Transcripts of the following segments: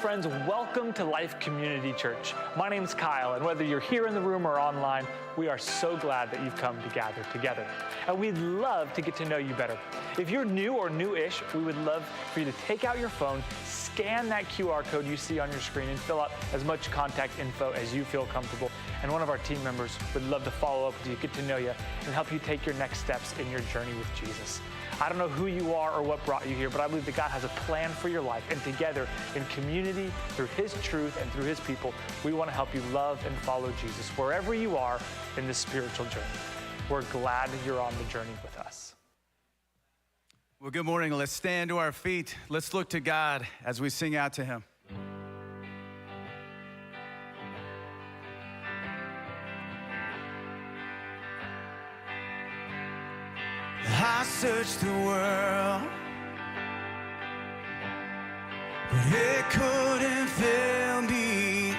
friends, welcome to Life Community Church. My name's Kyle, and whether you're here in the room or online, we are so glad that you've come to gather together. And we'd love to get to know you better. If you're new or new-ish, we would love for you to take out your phone, scan that QR code you see on your screen, and fill out as much contact info as you feel comfortable. And one of our team members would love to follow up with you, get to know you, and help you take your next steps in your journey with Jesus. I don't know who you are or what brought you here, but I believe that God has a plan for your life. And together, in community, through His truth and through His people, we want to help you love and follow Jesus wherever you are in this spiritual journey. We're glad you're on the journey with us. Well, good morning. Let's stand to our feet. Let's look to God as we sing out to Him. I searched the world, but it couldn't fill me.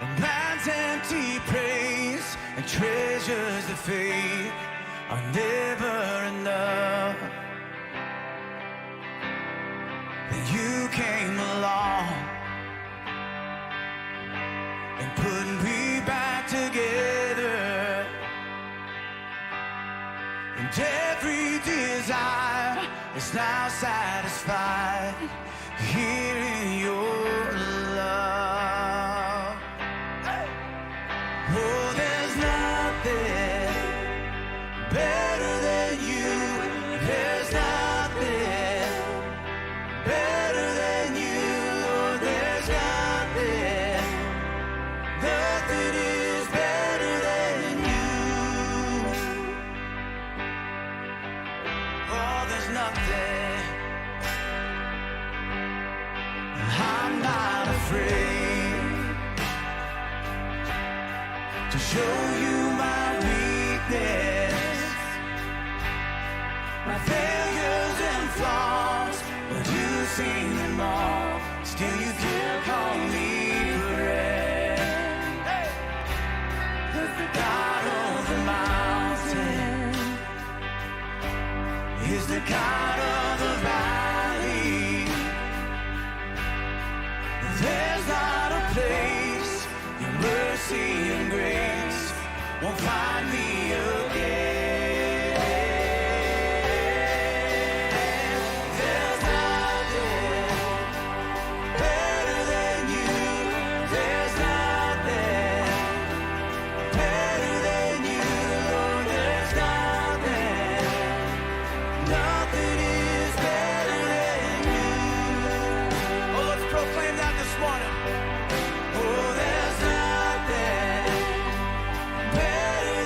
A man's empty praise and treasures of faith are never enough. Then you came along and put me back together. And every desire is now satisfied here in your love. Hey. Oh, there's nothing better than you. There's nothing better than you. Oh, there's nothing. Nothing is better than you. Oh, there's nothing. I'm not afraid to show you my weakness, my failures and flaws, but you seen them all. Still you can call me friend. Hey. 'Cause the God of the mountain is the God of the valley. There's not a place your mercy and grace won't find me again. There's nothing better than you. There's nothing better than you. There's nothing. Nothing is better than you. Oh, let's proclaim that this morning. Oh, there's nothing better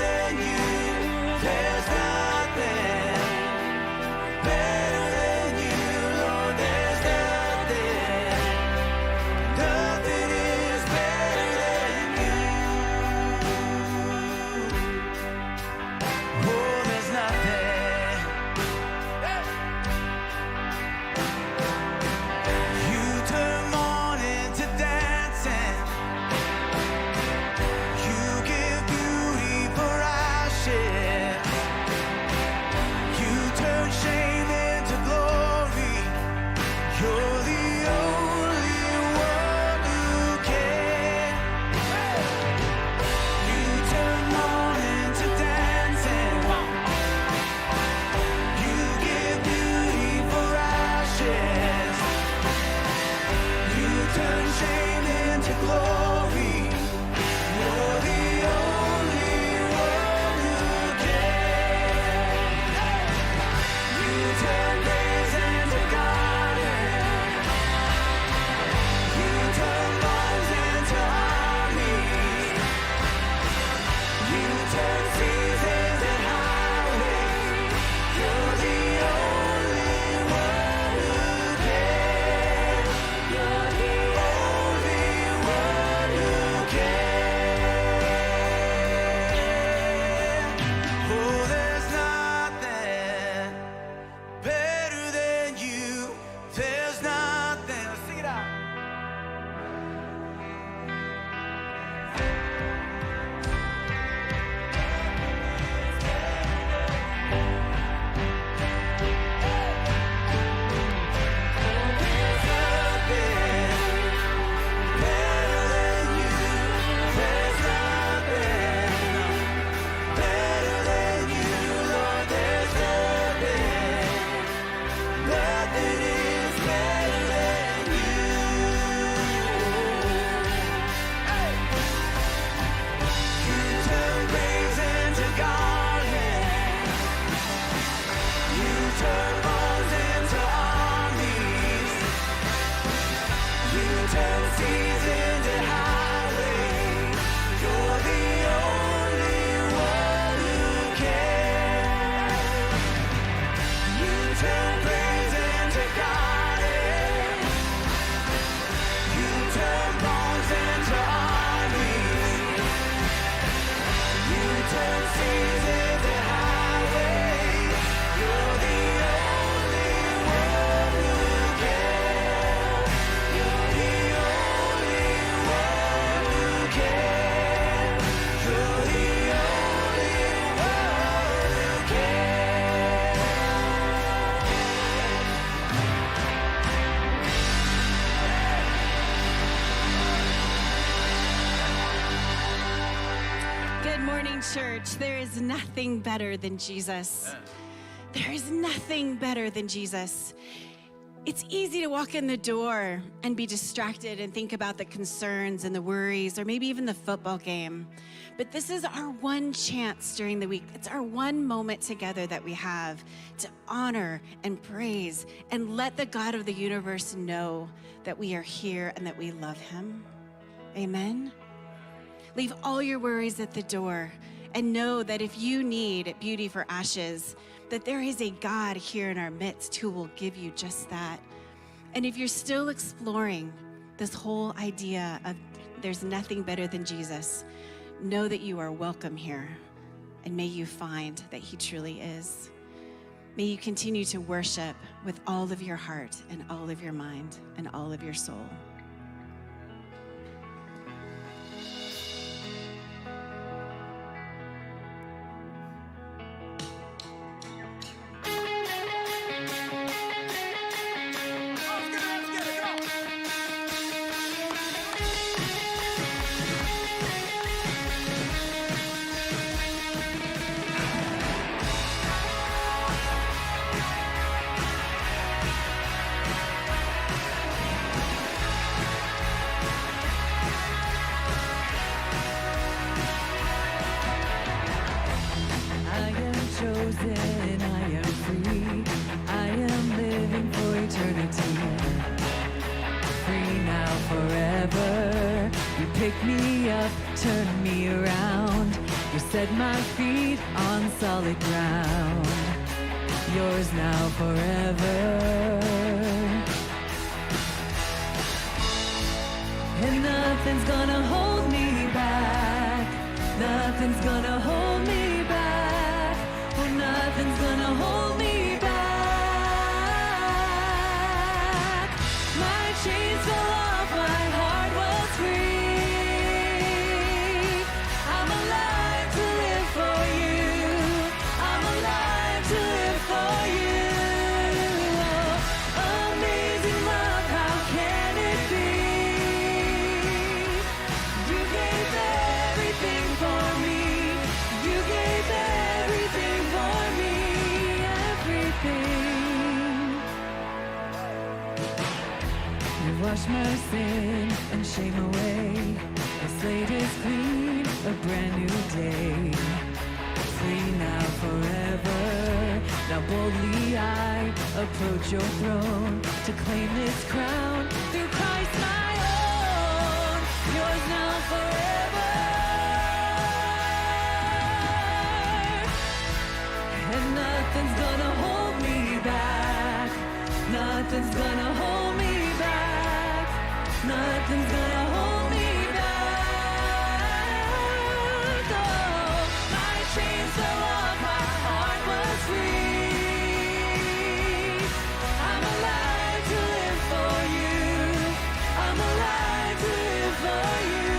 morning, church. There is nothing better than Jesus. There is nothing better than Jesus. It's easy to walk in the door and be distracted and think about the concerns and the worries, or maybe even the football game. But this is our one chance during the week. It's our one moment together that we have to honor and praise and let the God of the universe know that we are here and that we love him. Amen. Leave all your worries at the door and know that if you need beauty for ashes, that there is a God here in our midst who will give you just that. And if you're still exploring this whole idea of there's nothing better than Jesus, know that you are welcome here, and may you find that he truly is. May you continue to worship with all of your heart and all of your mind and all of your soul. Chosen, I am free. I am living for eternity. Free now, forever. You pick me up, turn me around. You set my feet on solid ground. Yours now, forever. And nothing's gonna hold me back. Nothing's gonna hold me back. Nothing's gonna hold me back. My chains fell off, my heart was free. I'm alive to live for you. I'm alive to live for you. Oh, amazing love, how can it be? You gave everything for me. You gave everything for me, everything. You washed my sin and shame away. The slate is clean, a brand new day. Free now, forever. Now boldly I approach your throne to claim this crown through Christ my own. Yours now, forever. And nothing's gonna hold me back. Nothing's gonna hold me back. Nothing's gonna hold me back. Oh, my chains fell off, my heart was free. I'm alive to live for you. I'm alive to live for you.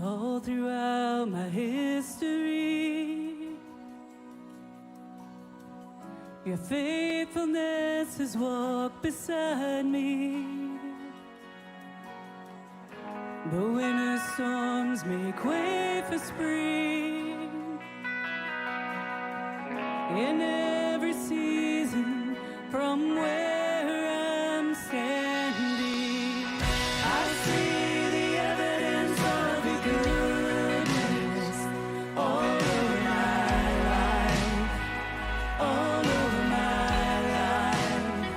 all throughout my history. Your faithfulness has walked beside me. The winter storms make way for spring. In every season from where I'm standing, I see the evidence of your goodness all over my life, all over my life.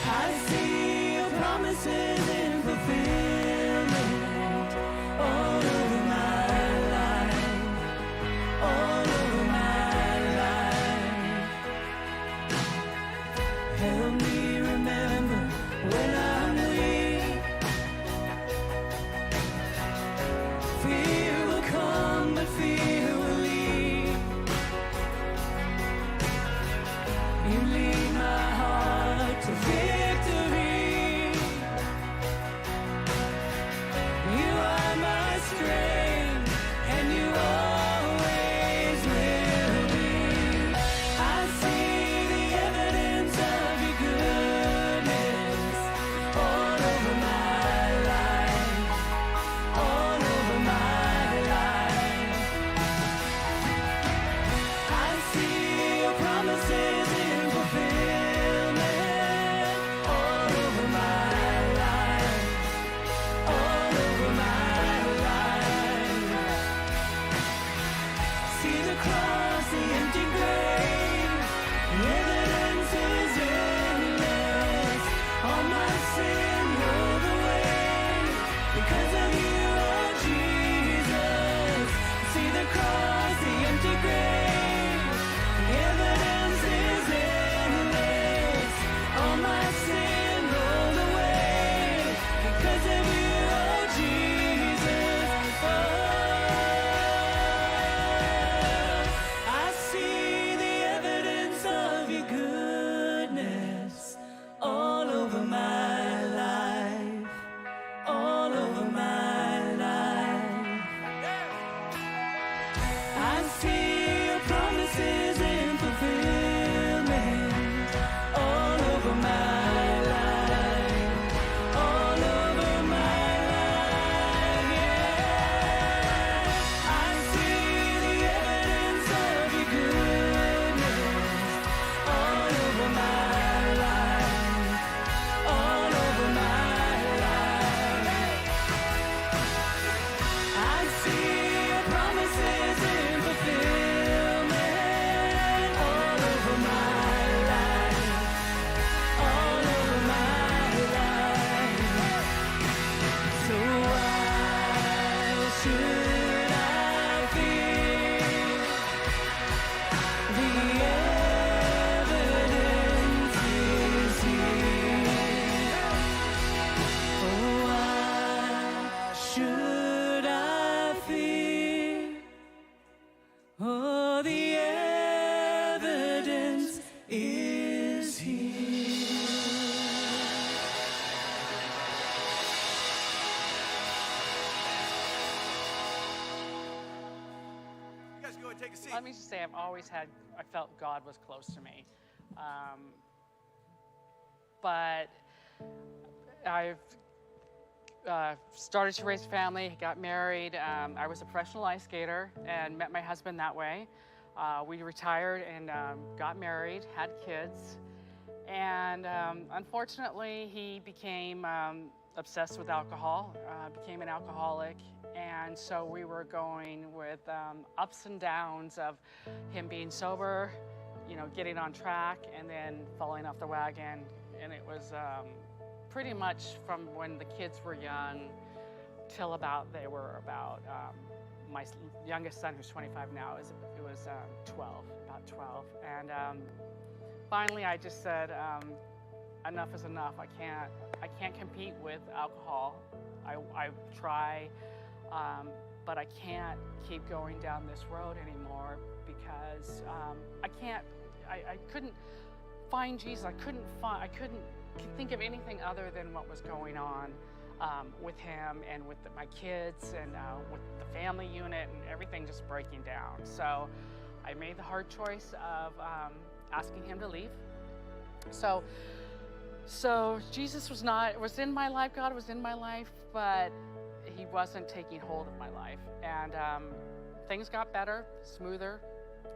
I see your promises in fulfillment all over my life, all over my life. Help me remember when I'm weak. Fear will come, but fear will leave. You lead my heart to victory. You are my strength, and you always will be. I see the evidence of your goodness all over my life, all over my life. I see your promises in fulfillment all over my life, all over my life. See the cross, the empty grave, the evidence is endless. All my sin rolled away because of you, oh Jesus. See the cross, the empty grave, the evidence is endless. All my sin rolled away because of you, oh Jesus. I see the evidence of your goodness all over my life, all over my life. I see your promises in fulfillment all over my life, all over my life. Yeah. I see the evidence of your goodness all over my life, all over my life. I see your promises in fulfillment all over my life, all over my life. So why should I fear? The evidence is here. Oh, why should I fear? Oh, the evidence is here. You guys go ahead and take a seat. Let me just say, I felt God was close to me. But I've started to raise a family, got married. I was a professional ice skater and met my husband that way. We retired and got married, had kids. And unfortunately, he became obsessed with alcohol, became an alcoholic. And so we were going with ups and downs of him being sober, getting on track, and then falling off the wagon. And it was pretty much from when the kids were young till they were about, my youngest son, who's 25 now, it was 12, about 12. And finally I just said, enough is enough. I can't compete with alcohol. I try, but I can't keep going down this road anymore because I couldn't find Jesus. I couldn't think of anything other than what was going on. with him and with my kids and with the family unit and everything just breaking down. So I made the hard choice of asking him to leave. So Jesus was in my life, God was in my life, but he wasn't taking hold of my life. And things got better, smoother,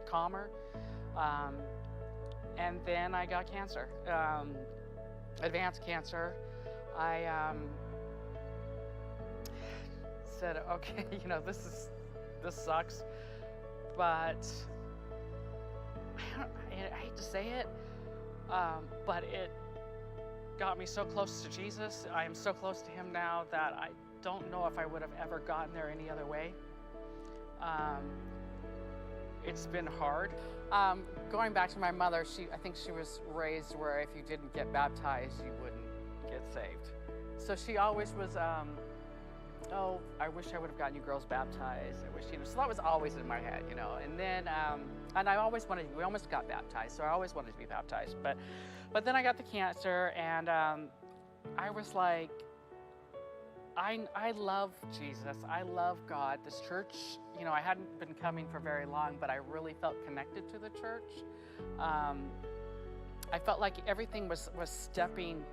calmer. And then I got cancer, advanced cancer. I said, okay, this sucks, but I hate to say it, but it got me so close to Jesus. I am so close to him now that I don't know if I would have ever gotten there any other way. It's been hard. Going back to my mother, I think she was raised where if you didn't get baptized, you wouldn't get saved. So she always was, oh, I wish I would have gotten you girls baptized. I wish, so that was always in my head, And then, and we almost got baptized, so I always wanted to be baptized. But then I got the cancer, and I was like, I love Jesus. I love God. This church, I hadn't been coming for very long, but I really felt connected to the church. I felt like everything was stepping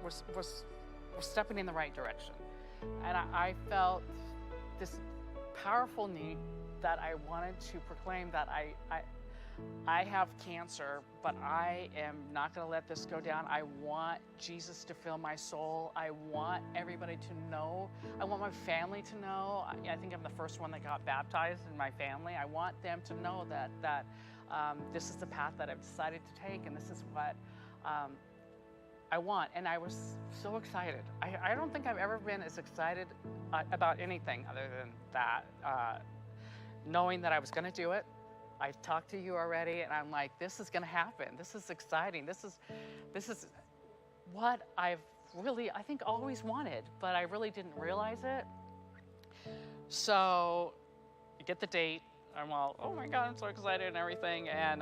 in the right direction. And I felt this powerful need that I wanted to proclaim that I have cancer, but I am not going to let this go down. I want Jesus to fill my soul. I want everybody to know. I want my family to know. I think I'm the first one that got baptized in my family. I want them to know that this is the path that I've decided to take, and this is what I want. And I was so excited. I don't think I've ever been as excited about anything other than that, knowing that I was going to do it. I've talked to you already, and I'm like, this is going to happen. This is exciting. This is what I've really, I think, always wanted, but I really didn't realize it. So you get the date. I'm all, oh my God, I'm so excited and everything. And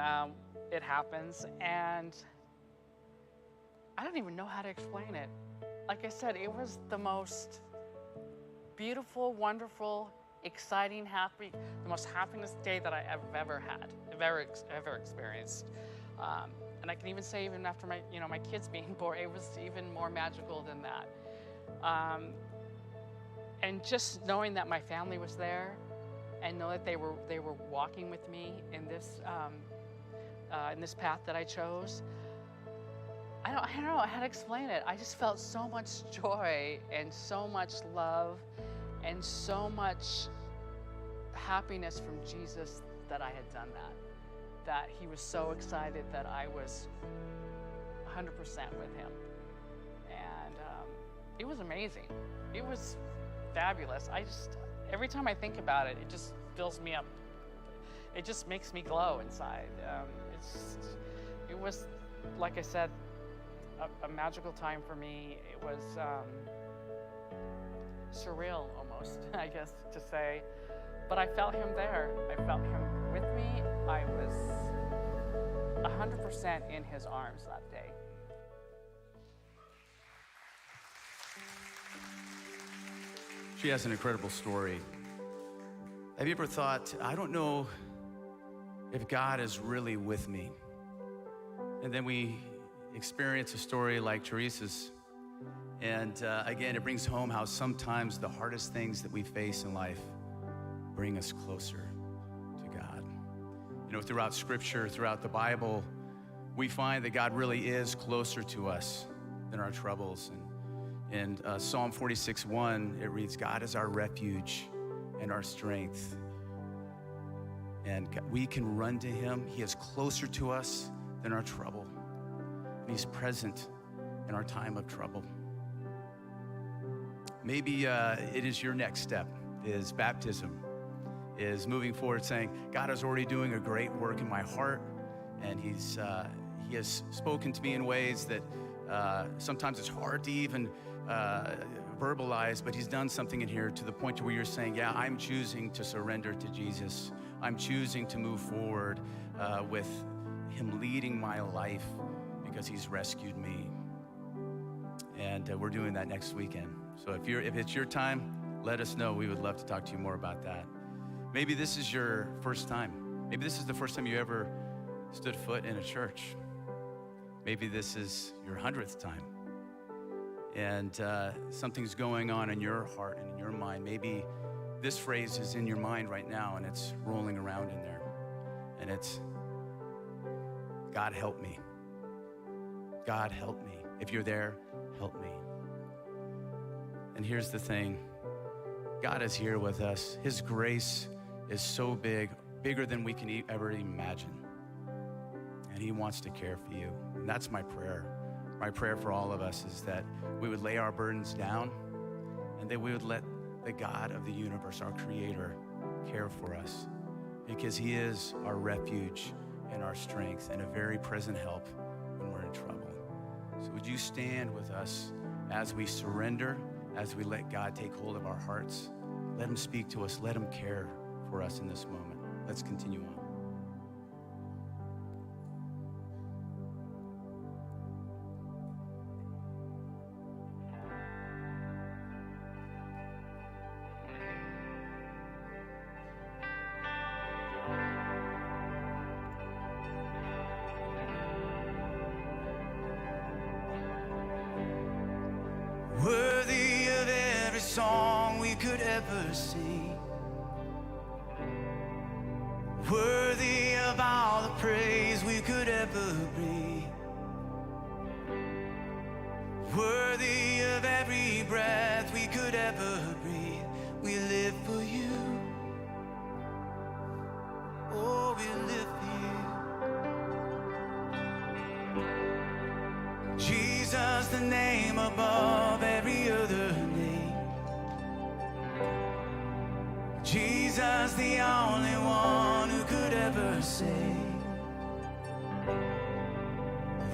it happens, and I don't even know how to explain it. Like I said, it was the most beautiful, wonderful, exciting, happy, the most happiness day that I have ever had, ever experienced. And I can even say, even after my kids being born, it was even more magical than that. And just knowing that my family was there, and know that they were walking with me in this path that I chose. I don't know how to explain it. I just felt so much joy and so much love and so much happiness from Jesus that I had done that he was so excited that I was 100% with him. And it was amazing. It was fabulous. Every time I think about it, it just fills me up. It just makes me glow inside. It was, like I said, a magical time for me. It was surreal almost, I guess, to say. But I felt him there. I felt him with me. I was 100% in his arms that day. She has an incredible story. Have you ever thought, I don't know if God is really with me? And then we experience a story like Teresa's. And again, it brings home how sometimes the hardest things that we face in life bring us closer to God. Throughout Scripture, throughout the Bible, we find that God really is closer to us than our troubles. And in Psalm 46:1, it reads, God is our refuge and our strength. And we can run to him. He is closer to us than our trouble. And he's present in our time of trouble. Maybe it is your next step, is baptism, is moving forward saying, God is already doing a great work in my heart, and he has spoken to me in ways that sometimes it's hard to even verbalize, but he's done something in here to the point to where you're saying, yeah, I'm choosing to surrender to Jesus. I'm choosing to move forward with him leading my life because he's rescued me. And we're doing that next weekend. So if it's your time, let us know. We would love to talk to you more about that. Maybe this is your first time. Maybe this is the first time you ever stood foot in a church. Maybe this is your 100th time. And something's going on in your heart and in your mind. Maybe this phrase is in your mind right now and it's rolling around in there. And it's, God help me. God help me. If you're there, help me. And here's the thing. God is here with us. His grace is so big, bigger than we can ever imagine. And he wants to care for you. And that's my prayer. My prayer for all of us is that we would lay our burdens down and that we would let the God of the universe, our creator, care for us, because he is our refuge and our strength and a very present help when we're in trouble. So would you stand with us as we surrender, as we let God take hold of our hearts? Let him speak to us. Let him care for us in this moment. Let's continue on. Worthy of every song we could ever sing, worthy of all the praise we could ever bring, worthy of every breath we could ever breathe. We live for you. Oh, we live for you. Jesus, the name above every other name. Jesus, the only one who could ever save.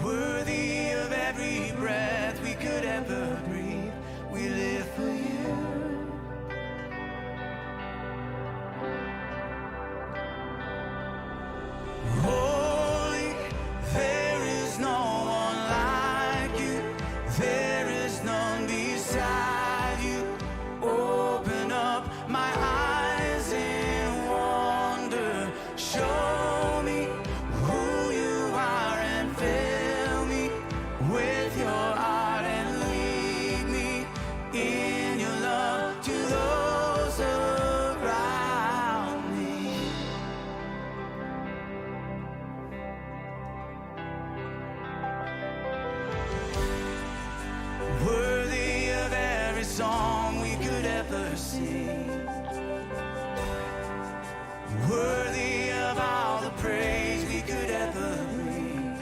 Worthy of every breath we could ever breathe. We live for you. Holy, there is no one like you. There is none beside you. Open up my eyes in wonder. Show me who you are and fill me with your heart and lead me in your love to those around me. Worthy of every song we could ever sing, worthy of all the praise we could ever bring,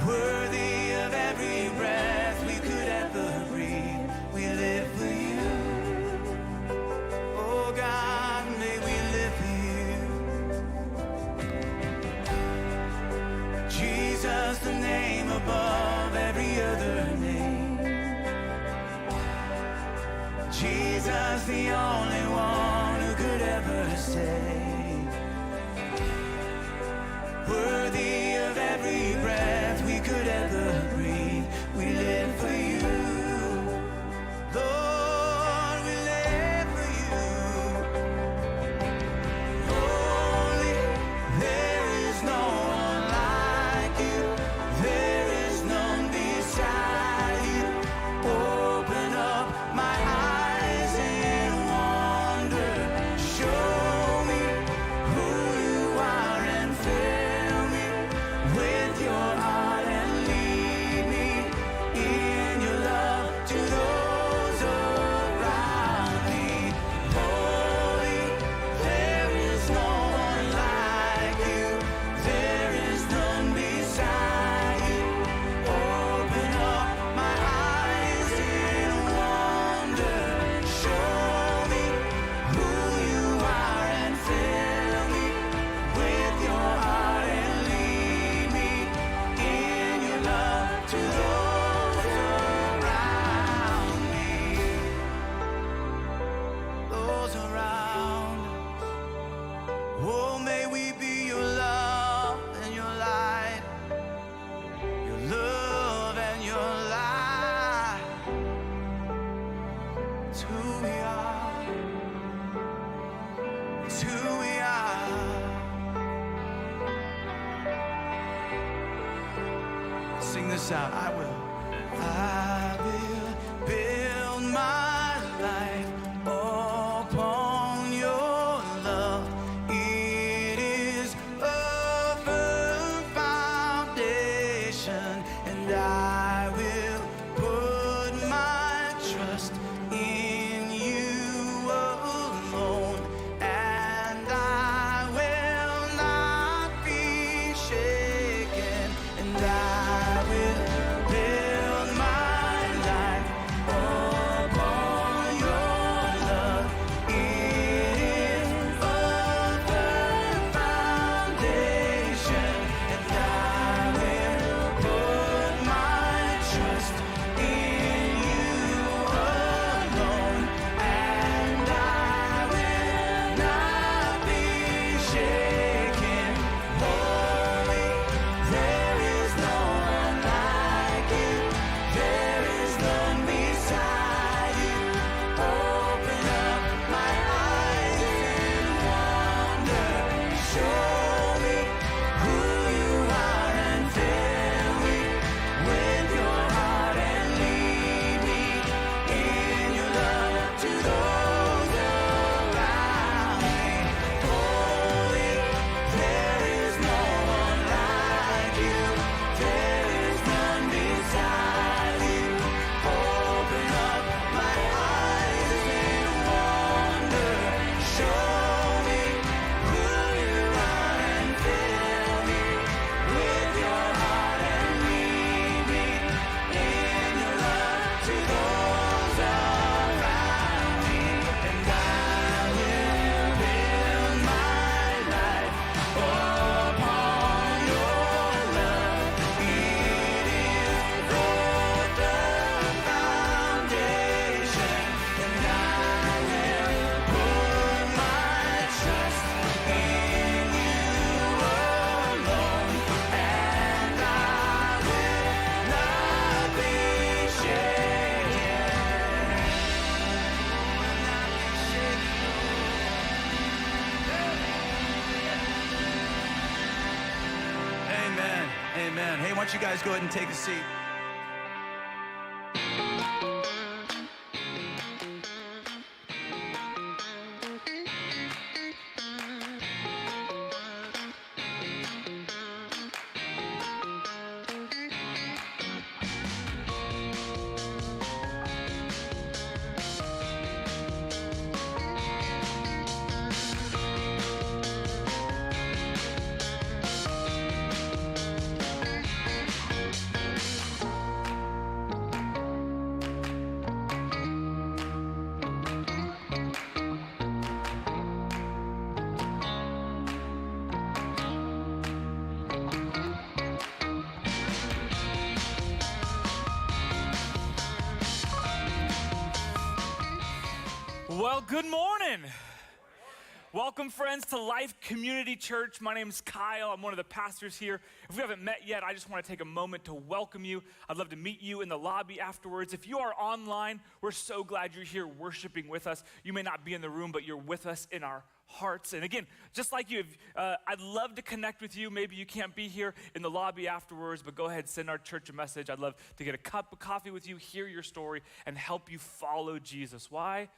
worthy of every breath we could ever breathe. We live for you. Oh God, may we live for you. Jesus, the name above every other name. Jesus, the only one who could ever save. Worthy of every breath we could ever breathe. We live for you. Lord, we live for you. Holy, there is no one like you. There is none beside you. Open up my eyes in wonder. Show me who you are and fill me with your heart and lead me in your love It's who we are. It's who we are. Sing this out. I will build my life upon your love. It is a firm foundation, and I will put my trust in you alone, and I will not be shaken, and I will build my life upon your love. It is a firm foundation, and I will put my trust in you alone, and I will not be shaken. Holy, there is no one like you. There is none beside you. Open up my eyes in wonder. Show me who you are and fill me with your heart and lead me in your love to those around me. Holy, there is no one like you. There is none beside you. Open up my eyes in wonder. Show me who you are and fill me with your heart and lead me in your love to those around me. And I will build my life upon your love. It is the foundation, and I will put my trust in you alone, and I will not be shaken. Amen. Amen. Hey, why don't you guys go ahead and take a seat? Well, good morning. Welcome, friends, to Life Community Church. My name is Kyle. I'm one of the pastors here. If we haven't met yet, I just want to take a moment to welcome you. I'd love to meet you in the lobby afterwards. If you are online, we're so glad you're here worshiping with us. You may not be in the room, but you're with us in our hearts. And again, just like you, I'd love to connect with you. Maybe you can't be here in the lobby afterwards, but go ahead, send our church a message. I'd love to get a cup of coffee with you, hear your story, and help you follow Jesus. Why?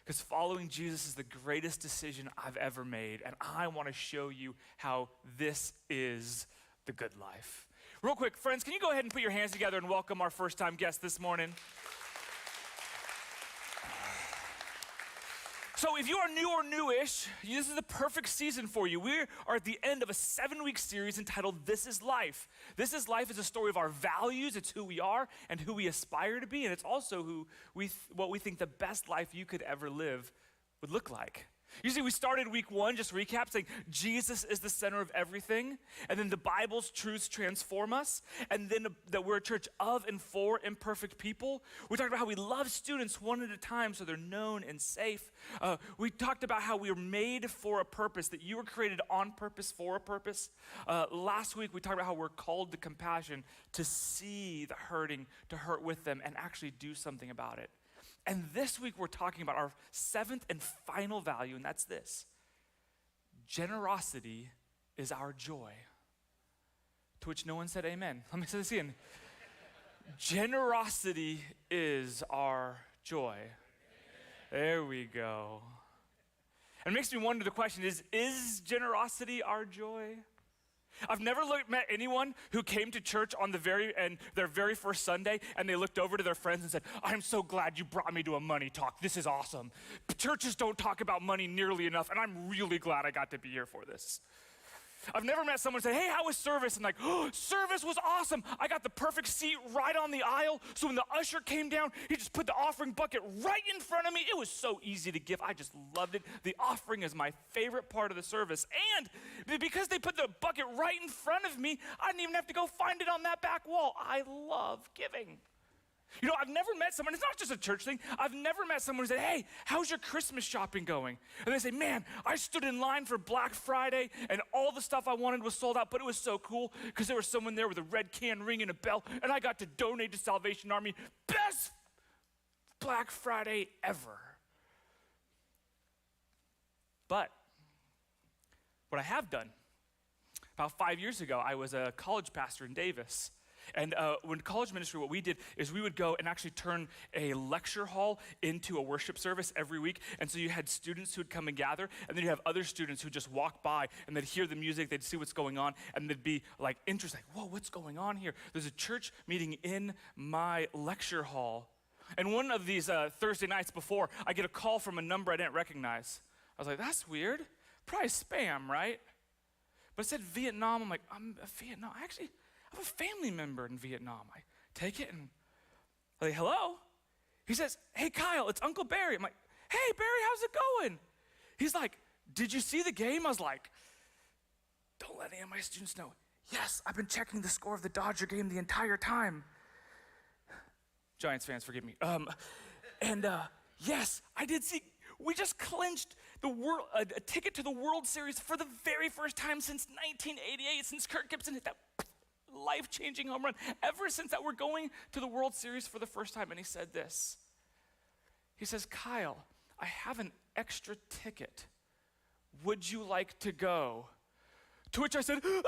Because following Jesus is the greatest decision I've ever made, and I want to show you how this is the good life. Real quick, friends, can you go ahead and put your hands together and welcome our first-time guest this morning? So if you are new or newish, this is the perfect season for you. We are at the end of a 7-week series entitled This Is Life. This Is Life is a story of our values. It's who we are and who we aspire to be, and it's also what we think the best life you could ever live would look like. You see, we started week 1, just recap, saying Jesus is the center of everything, and then the Bible's truths transform us, and then that we're a church of and for imperfect people. We talked about how we love students one at a time so they're known and safe. We talked about how we were made for a purpose, that you were created on purpose for a purpose. Last week, we talked about how we're called to compassion, to see the hurting, to hurt with them, and actually do something about it. And this week we're talking about our seventh and final value, and that's this. Generosity is our joy. To which no one said amen. Let me say this again. Generosity is our joy. There we go. And it makes me wonder, the question is generosity our joy? I've never met anyone who came to church on their very first Sunday, and they looked over to their friends and said, I'm so glad you brought me to a money talk. This is awesome. Churches don't talk about money nearly enough, and I'm really glad I got to be here for this. I've never met someone say, hey, how was service? And like, oh, service was awesome. I got the perfect seat right on the aisle. So when the usher came down, he just put the offering bucket right in front of me. It was so easy to give. I just loved it. The offering is my favorite part of the service. And because they put the bucket right in front of me, I didn't even have to go find it on that back wall. I love giving. You know, I've never met someone, it's not just a church thing, I've never met someone who said, hey, how's your Christmas shopping going? And they say, man, I stood in line for Black Friday and all the stuff I wanted was sold out, but it was so cool because there was someone there with a red can ring and a bell, and I got to donate to Salvation Army. Best Black Friday ever. But what I have done, about 5 years ago, I was a college pastor in Davis. And when college ministry, what we did is we would go and actually turn a lecture hall into a worship service every week. And so you had students who would come and gather, and then you have other students who just walk by and they'd hear the music, they'd see what's going on, and they'd be like interested, like, whoa, what's going on here? There's a church meeting in my lecture hall. And one of these Thursday nights before, I get a call from a number I didn't recognize. I was like, that's weird. Probably spam, right? But it said Vietnam. I'm like, I'm a Vietnam. I have a family member in Vietnam. I take it and I'm like, hello? He says, hey, Kyle, it's Uncle Barry. I'm like, hey, Barry, how's it going? He's like, did you see the game? I was like, don't let any of my students know. Yes, I've been checking the score of the Dodger game the entire time. Giants fans, forgive me. Yes, I did see, we just clinched a ticket to the World Series for the very first time since 1988, since Kirk Gibson hit that life-changing home run. Ever since that, we're going to the World Series for the first time. And he said this. He says, Kyle, I have an extra ticket. Would you like to go? To which I said, yes.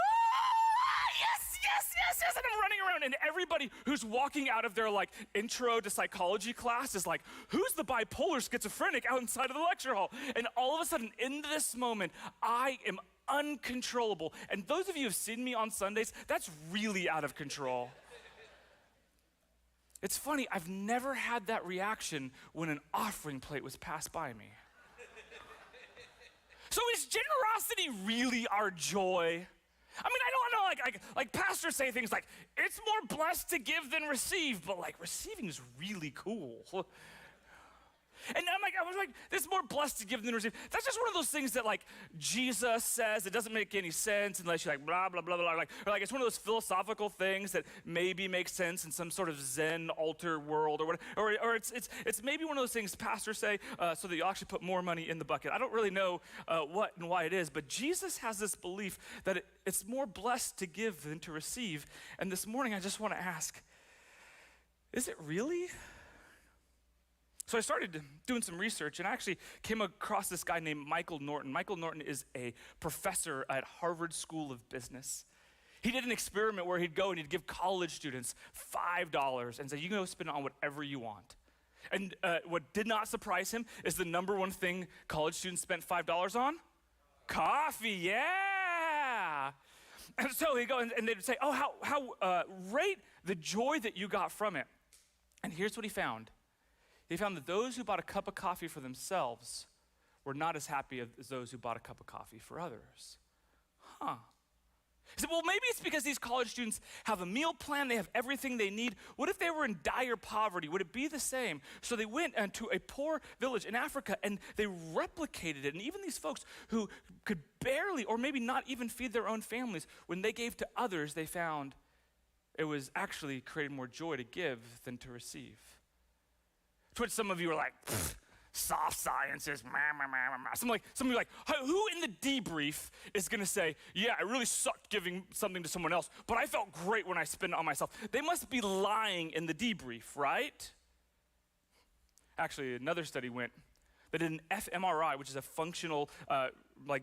And I'm running around, and everybody who's walking out of their like intro to psychology class is like, who's the bipolar schizophrenic outside of the lecture hall? And all of a sudden, in this moment, I am uncontrollable. And those of you who've seen me on Sundays, that's really out of control. It's funny, I've never had that reaction when an offering plate was passed by me. So is generosity really our joy? I mean, I don't know, like pastors say things like, it's more blessed to give than receive, but like receiving is really cool. And I was like, this is more blessed to give than receive. That's just one of those things that like Jesus says, it doesn't make any sense unless you're like blah, blah, blah, blah, or like it's one of those philosophical things that maybe makes sense in some sort of Zen altar world or whatever, or it's maybe one of those things pastors say so that you actually put more money in the bucket. I don't really know what and why it is, but Jesus has this belief that it's more blessed to give than to receive. And this morning I just want to ask, is it really? So I started doing some research, and I actually came across this guy named Michael Norton. Michael Norton is a professor at Harvard School of Business. He did an experiment where he'd go and he'd give college students $5 and say, you can go spend it on whatever you want. And what did not surprise him is the number one thing college students spent $5 on? Coffee, yeah. And so he'd go and they'd say, oh, how rate the joy that you got from it. And here's what he found. They found that those who bought a cup of coffee for themselves were not as happy as those who bought a cup of coffee for others. He said, well, maybe it's because these college students have a meal plan, they have everything they need. What if they were in dire poverty? Would it be the same? So they went to a poor village in Africa and they replicated it. And even these folks who could barely or maybe not even feed their own families, when they gave to others, they found it was actually creating more joy to give than to receive. To which some of you are like, soft science is Some of you are like, who in the debrief is gonna say, yeah, I really sucked giving something to someone else, but I felt great when I spent it on myself? They must be lying in the debrief, right? Actually, another study went that did an Fmri, which is a functional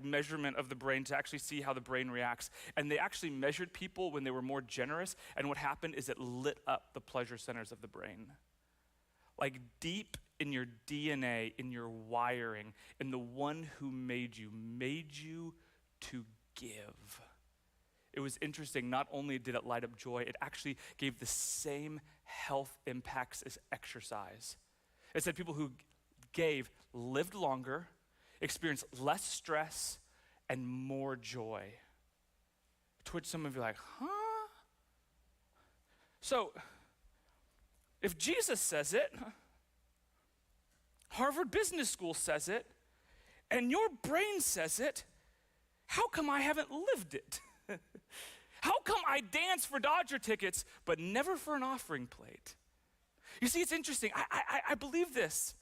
measurement of the brain to actually see how the brain reacts. And they actually measured people when they were more generous, and what happened is it lit up the pleasure centers of the brain. Like deep in your DNA, in your wiring, in the one who made you to give. It was interesting, not only did it light up joy, it actually gave the same health impacts as exercise. It said people who gave lived longer, experienced less stress, and more joy. To which some of you are like, huh? So, if Jesus says it, Harvard Business School says it, and your brain says it, how come I haven't lived it? How come I dance for Dodger tickets, but never for an offering plate? You see, it's interesting. I believe this.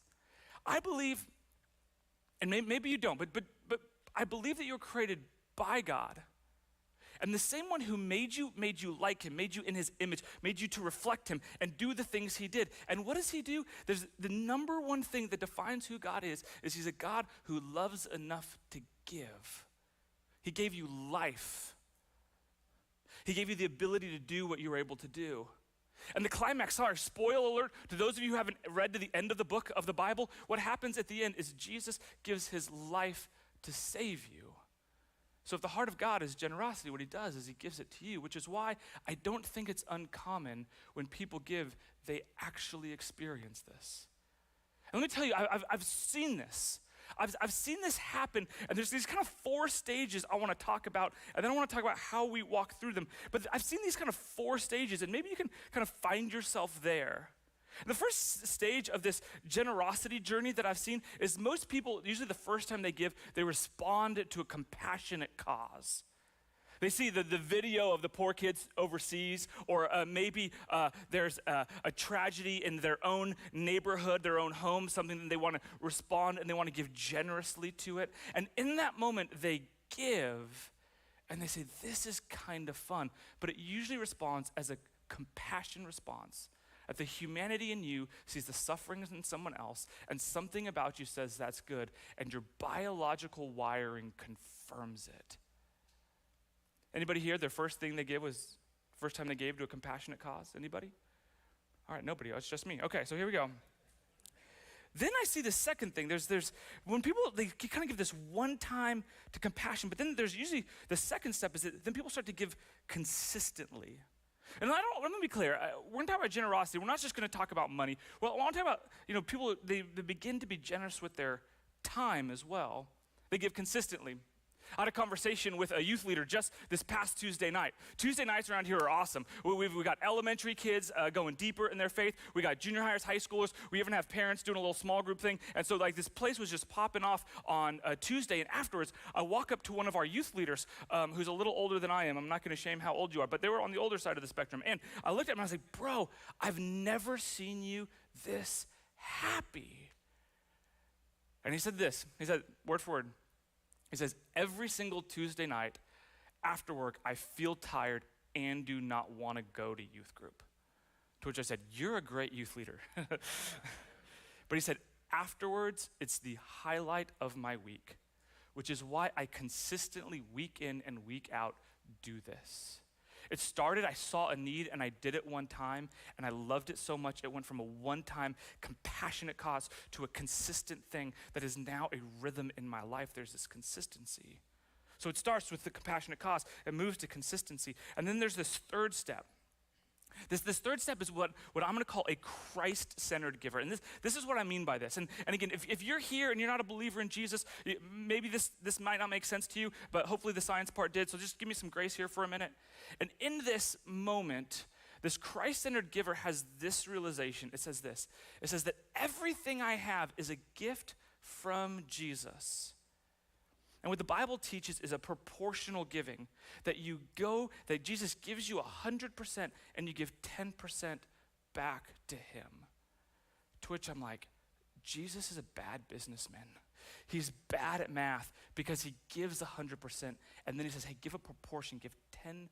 I believe, and maybe you don't, but I believe that you're created by God. And the same one who made you like him, made you in his image, made you to reflect him and do the things he did. And what does he do? There's the number one thing that defines who God is he's a God who loves enough to give. He gave you life. He gave you the ability to do what you were able to do. And the climax, sorry, spoiler alert, to those of you who haven't read to the end of the book of the Bible, what happens at the end is Jesus gives his life to save you. So if the heart of God is generosity, what he does is he gives it to you, which is why I don't think it's uncommon when people give, they actually experience this. And let me tell you, I've seen this. I've seen this happen, and there's these kind of 4 stages I want to talk about, and then I want to talk about how we walk through them. But I've seen these kind of 4 stages, and maybe you can kind of find yourself there. The first stage of this generosity journey that I've seen is most people, usually the first time they give, they respond to a compassionate cause. They see the video of the poor kids overseas, or maybe there's a tragedy in their own neighborhood, their own home, something that they want to respond and they want to give generously to it. And in that moment, they give and they say, this is kind of fun. But it usually responds as a compassion response. That the humanity in you sees the suffering in someone else, and something about you says that's good, and your biological wiring confirms it. Anybody here, their first thing they give was, first time they gave to a compassionate cause? Anybody? All right, nobody, it's just me. Okay, so here we go. Then I see the second thing. There's when people, they kind of give this one time to compassion, but then there's usually, the second step is that then people start to give consistently. And let me be clear, we're going to talk about generosity. We're not just going to talk about money. Well, I want to talk about, people, they begin to be generous with their time as well. They give consistently. I had a conversation with a youth leader just this past Tuesday night. Tuesday nights around here are awesome. We got elementary kids going deeper in their faith. We got junior hires, high schoolers. We even have parents doing a little small group thing. And so this place was just popping off on Tuesday. And afterwards, I walk up to one of our youth leaders who's a little older than I am. I'm not going to shame how old you are, but they were on the older side of the spectrum. And I looked at him and I was like, bro, I've never seen you this happy. And he said this. He said, word for word, he says, every single Tuesday night after work, I feel tired and do not want to go to youth group. To which I said, you're a great youth leader. But he said, afterwards, it's the highlight of my week, which is why I consistently, week in and week out, do this. It started, I saw a need and I did it one time and I loved it so much. It went from a one-time compassionate cause to a consistent thing that is now a rhythm in my life. There's this consistency. So it starts with the compassionate cause, it moves to consistency. And then there's this third step. This third step is what I'm going to call a Christ-centered giver. And this is what I mean by this. And again, if you're here and you're not a believer in Jesus, maybe this might not make sense to you, but hopefully the science part did. So just give me some grace here for a minute. And in this moment, this Christ-centered giver has this realization. It says this. It says that everything I have is a gift from Jesus. And what the Bible teaches is a proportional giving, that Jesus gives you 100% and you give 10% back to him. To which I'm like, Jesus is a bad businessman. He's bad at math because he gives 100% and then he says, hey, give a proportion, give 10%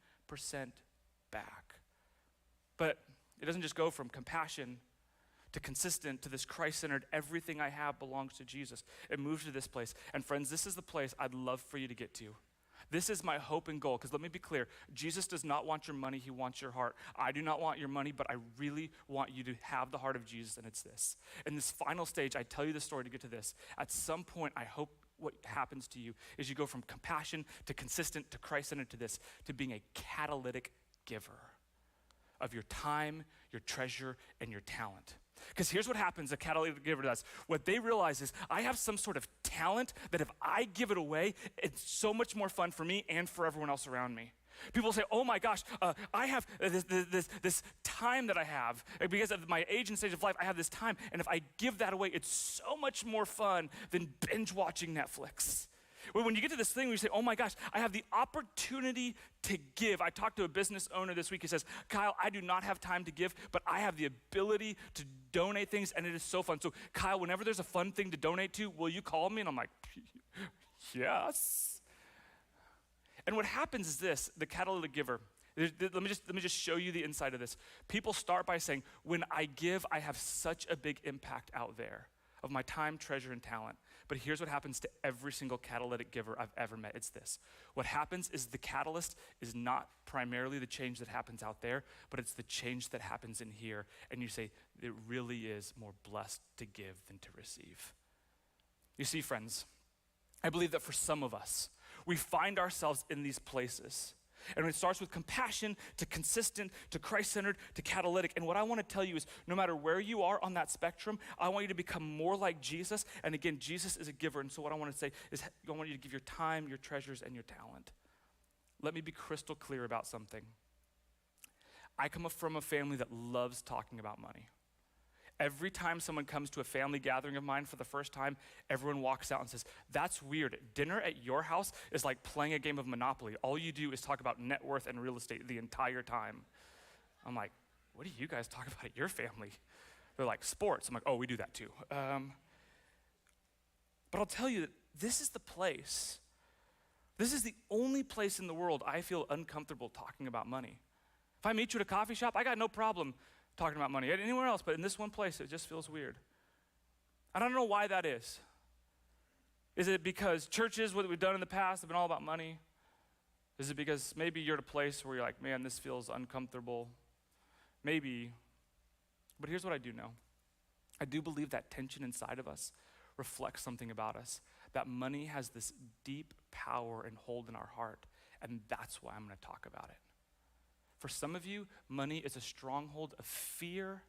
back. But it doesn't just go from compassion to consistent, to this Christ-centered, everything I have belongs to Jesus. It moves to this place. And friends, this is the place I'd love for you to get to. This is my hope and goal, because let me be clear, Jesus does not want your money, he wants your heart. I do not want your money, but I really want you to have the heart of Jesus, and it's this. In this final stage, I tell you the story to get to this. At some point, I hope what happens to you is you go from compassion to consistent to Christ-centered to this, to being a catalytic giver of your time, your treasure, and your talent. Because here's what happens, a catalytic giver does. What they realize is, I have some sort of talent that if I give it away, it's so much more fun for me and for everyone else around me. People say, oh my gosh, I have this time that I have. Because of my age and stage of life, I have this time. And if I give that away, it's so much more fun than binge watching Netflix. When you get to this thing where you say, oh my gosh, I have the opportunity to give. I talked to a business owner this week. He says, Kyle, I do not have time to give, but I have the ability to donate things, and it is so fun. So Kyle, whenever there's a fun thing to donate to, will you call me? And I'm like, yes. And what happens is this, the catalytic giver, let me just show you the inside of this. People start by saying, when I give, I have such a big impact out there of my time, treasure, and talent. But here's what happens to every single catalytic giver I've ever met. It's this. What happens is the catalyst is not primarily the change that happens out there, but it's the change that happens in here. And you say, it really is more blessed to give than to receive. You see, friends, I believe that for some of us, we find ourselves in these places. And it starts with compassion to consistent to Christ-centered to catalytic. And what I want to tell you is, no matter where you are on that spectrum, I want you to become more like Jesus. And again, Jesus is a giver. And so what I want to say is, I want you to give your time, your treasures, and your talent. Let me be crystal clear about something. I come from a family that loves talking about money. Every time someone comes to a family gathering of mine for the first time, everyone walks out and says, that's weird. Dinner at your house is like playing a game of Monopoly. All you do is talk about net worth and real estate the entire time. I'm like, what do you guys talk about at your family? They're like, sports. I'm like, oh, we do that too. But I'll tell you, this is the place. This is the only place in the world I feel uncomfortable talking about money. If I meet you at a coffee shop, I got no problem talking about money anywhere else, but in this one place, it just feels weird. I don't know why that is. Is it because churches, what we've done in the past, have been all about money? Is it because maybe you're at a place where you're like, man, this feels uncomfortable? Maybe. But here's what I do know. I do believe that tension inside of us reflects something about us, that money has this deep power and hold in our heart, and that's why I'm going to talk about it. For some of you, money is a stronghold of fear,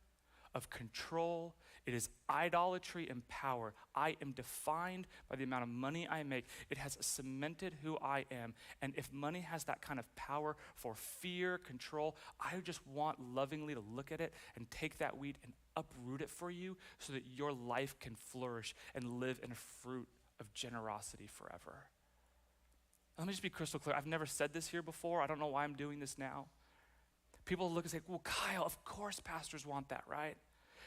of control. It is idolatry and power. I am defined by the amount of money I make. It has cemented who I am. And if money has that kind of power for fear, control, I just want lovingly to look at it and take that weed and uproot it for you so that your life can flourish and live in a fruit of generosity forever. Let me just be crystal clear. I've never said this here before. I don't know why I'm doing this now. People look and say, well, Kyle, of course pastors want that, right?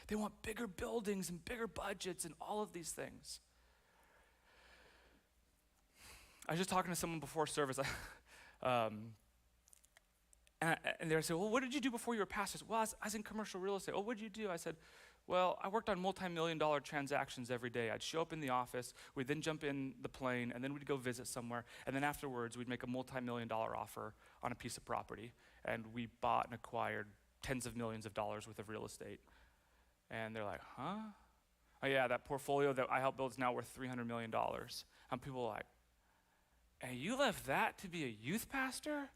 They want bigger buildings and bigger budgets and all of these things. I was just talking to someone before service, and they would say, well, what did you do before you were pastor? I said, well, I was in commercial real estate. Oh, what did you do? I said, well, I worked on multi-million-dollar transactions every day. I'd show up in the office, we'd then jump in the plane, and then we'd go visit somewhere, and then afterwards, we'd make a multi-million-dollar offer on a piece of property, and we bought and acquired tens of millions of dollars worth of real estate. And they're like, huh? Oh yeah, that portfolio that I helped build is now worth $300 million. And people are like, and you left that to be a youth pastor?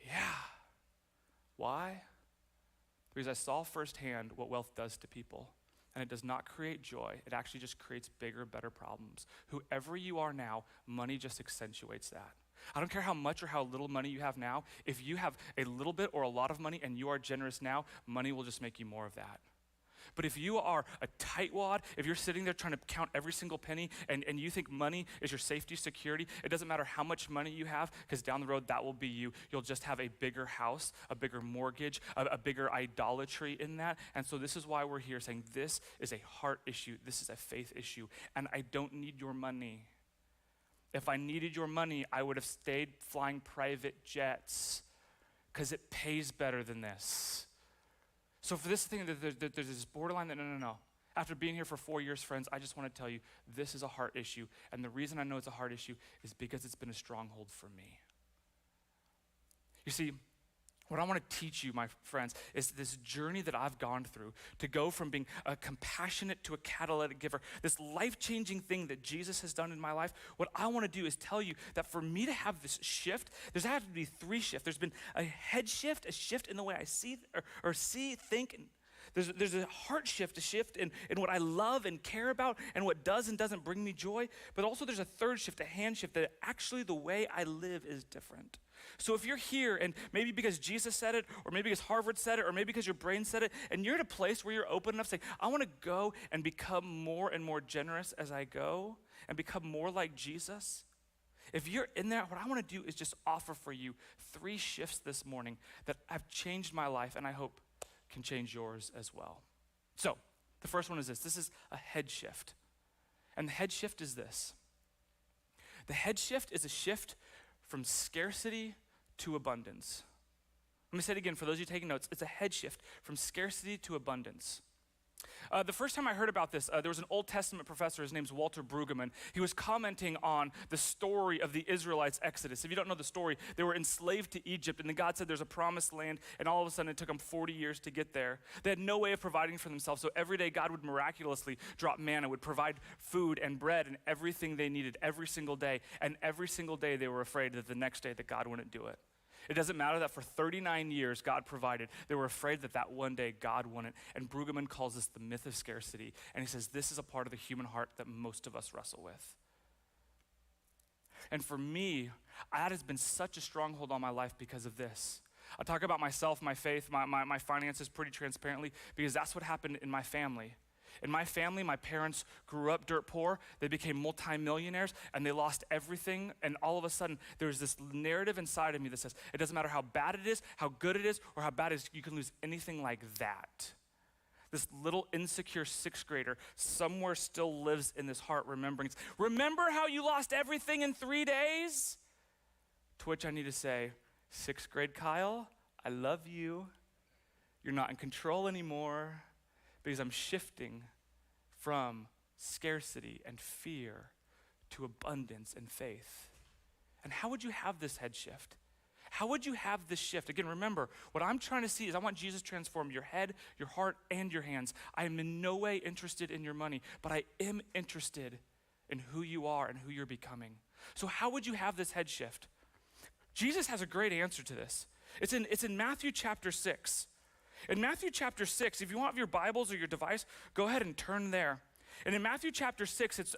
Yeah. Why? Because I saw firsthand what wealth does to people. And it does not create joy. It actually just creates bigger, better problems. Whoever you are now, money just accentuates that. I don't care how much or how little money you have now. If you have a little bit or a lot of money and you are generous now, money will just make you more of that. But if you are a tightwad, if you're sitting there trying to count every single penny and you think money is your safety, security, it doesn't matter how much money you have, because down the road that will be you. You'll just have a bigger house, a bigger mortgage, a bigger idolatry in that. And so this is why we're here saying this is a heart issue. This is a faith issue. And I don't need your money. If I needed your money, I would have stayed flying private jets because it pays better than this. So for this thing, there's this borderline that no. After being here for 4 years, friends, I just want to tell you, this is a heart issue. And the reason I know it's a heart issue is because it's been a stronghold for me. You see, what I want to teach you, my friends, is this journey that I've gone through to go from being a compassionate to a catalytic giver, this life-changing thing that Jesus has done in my life. What I want to do is tell you that for me to have this shift, there's had to be 3 shifts. There's been a head shift, a shift in the way I see or think, and there's a heart shift, a shift in what I love and care about and what does and doesn't bring me joy. But also there's a third shift, a hand shift, that actually the way I live is different. So if you're here and maybe because Jesus said it, or maybe because Harvard said it, or maybe because your brain said it, and you're at a place where you're open enough saying, I want to go and become more and more generous as I go and become more like Jesus. If you're in there, what I want to do is just offer for you 3 shifts this morning that have changed my life and I hope can change yours as well. So the first one is this. This is a head shift. And the head shift is this. The head shift is a shift from scarcity to abundance. Let me say it again for those of you taking notes. It's a head shift from scarcity to abundance. The first time I heard about this, there was an Old Testament professor, his name's Walter Brueggemann. He was commenting on the story of the Israelites' Exodus. If you don't know the story, they were enslaved to Egypt, and then God said there's a promised land, and all of a sudden it took them 40 years to get there. They had no way of providing for themselves, so every day God would miraculously drop manna, would provide food and bread and everything they needed every single day, and every single day they were afraid that the next day that God wouldn't do it. It doesn't matter that for 39 years God provided. They were afraid that one day God wouldn't. And Brueggemann calls this the myth of scarcity. And he says this is a part of the human heart that most of us wrestle with. And for me, that has been such a stronghold on my life because of this. I talk about myself, my faith, my finances pretty transparently because that's what happened in my family. In my family, my parents grew up dirt poor. They became multimillionaires and they lost everything. And all of a sudden, there's this narrative inside of me that says, it doesn't matter how bad it is, how good it is, or how bad it is, you can lose anything like that. This little insecure 6th grader somewhere still lives in this heart remembering. Remember how you lost everything in 3 days? To which I need to say, 6th grade Kyle, I love you. You're not in control anymore. Because I'm shifting from scarcity and fear to abundance and faith. And how would you have this head shift? How would you have this shift? Again, remember, what I'm trying to see is I want Jesus to transform your head, your heart, and your hands. I am in no way interested in your money, but I am interested in who you are and who you're becoming. So how would you have this head shift? Jesus has a great answer to this. It's in Matthew chapter 6. In Matthew chapter 6, if you want your Bibles or your device, go ahead and turn there. And in Matthew chapter 6, it's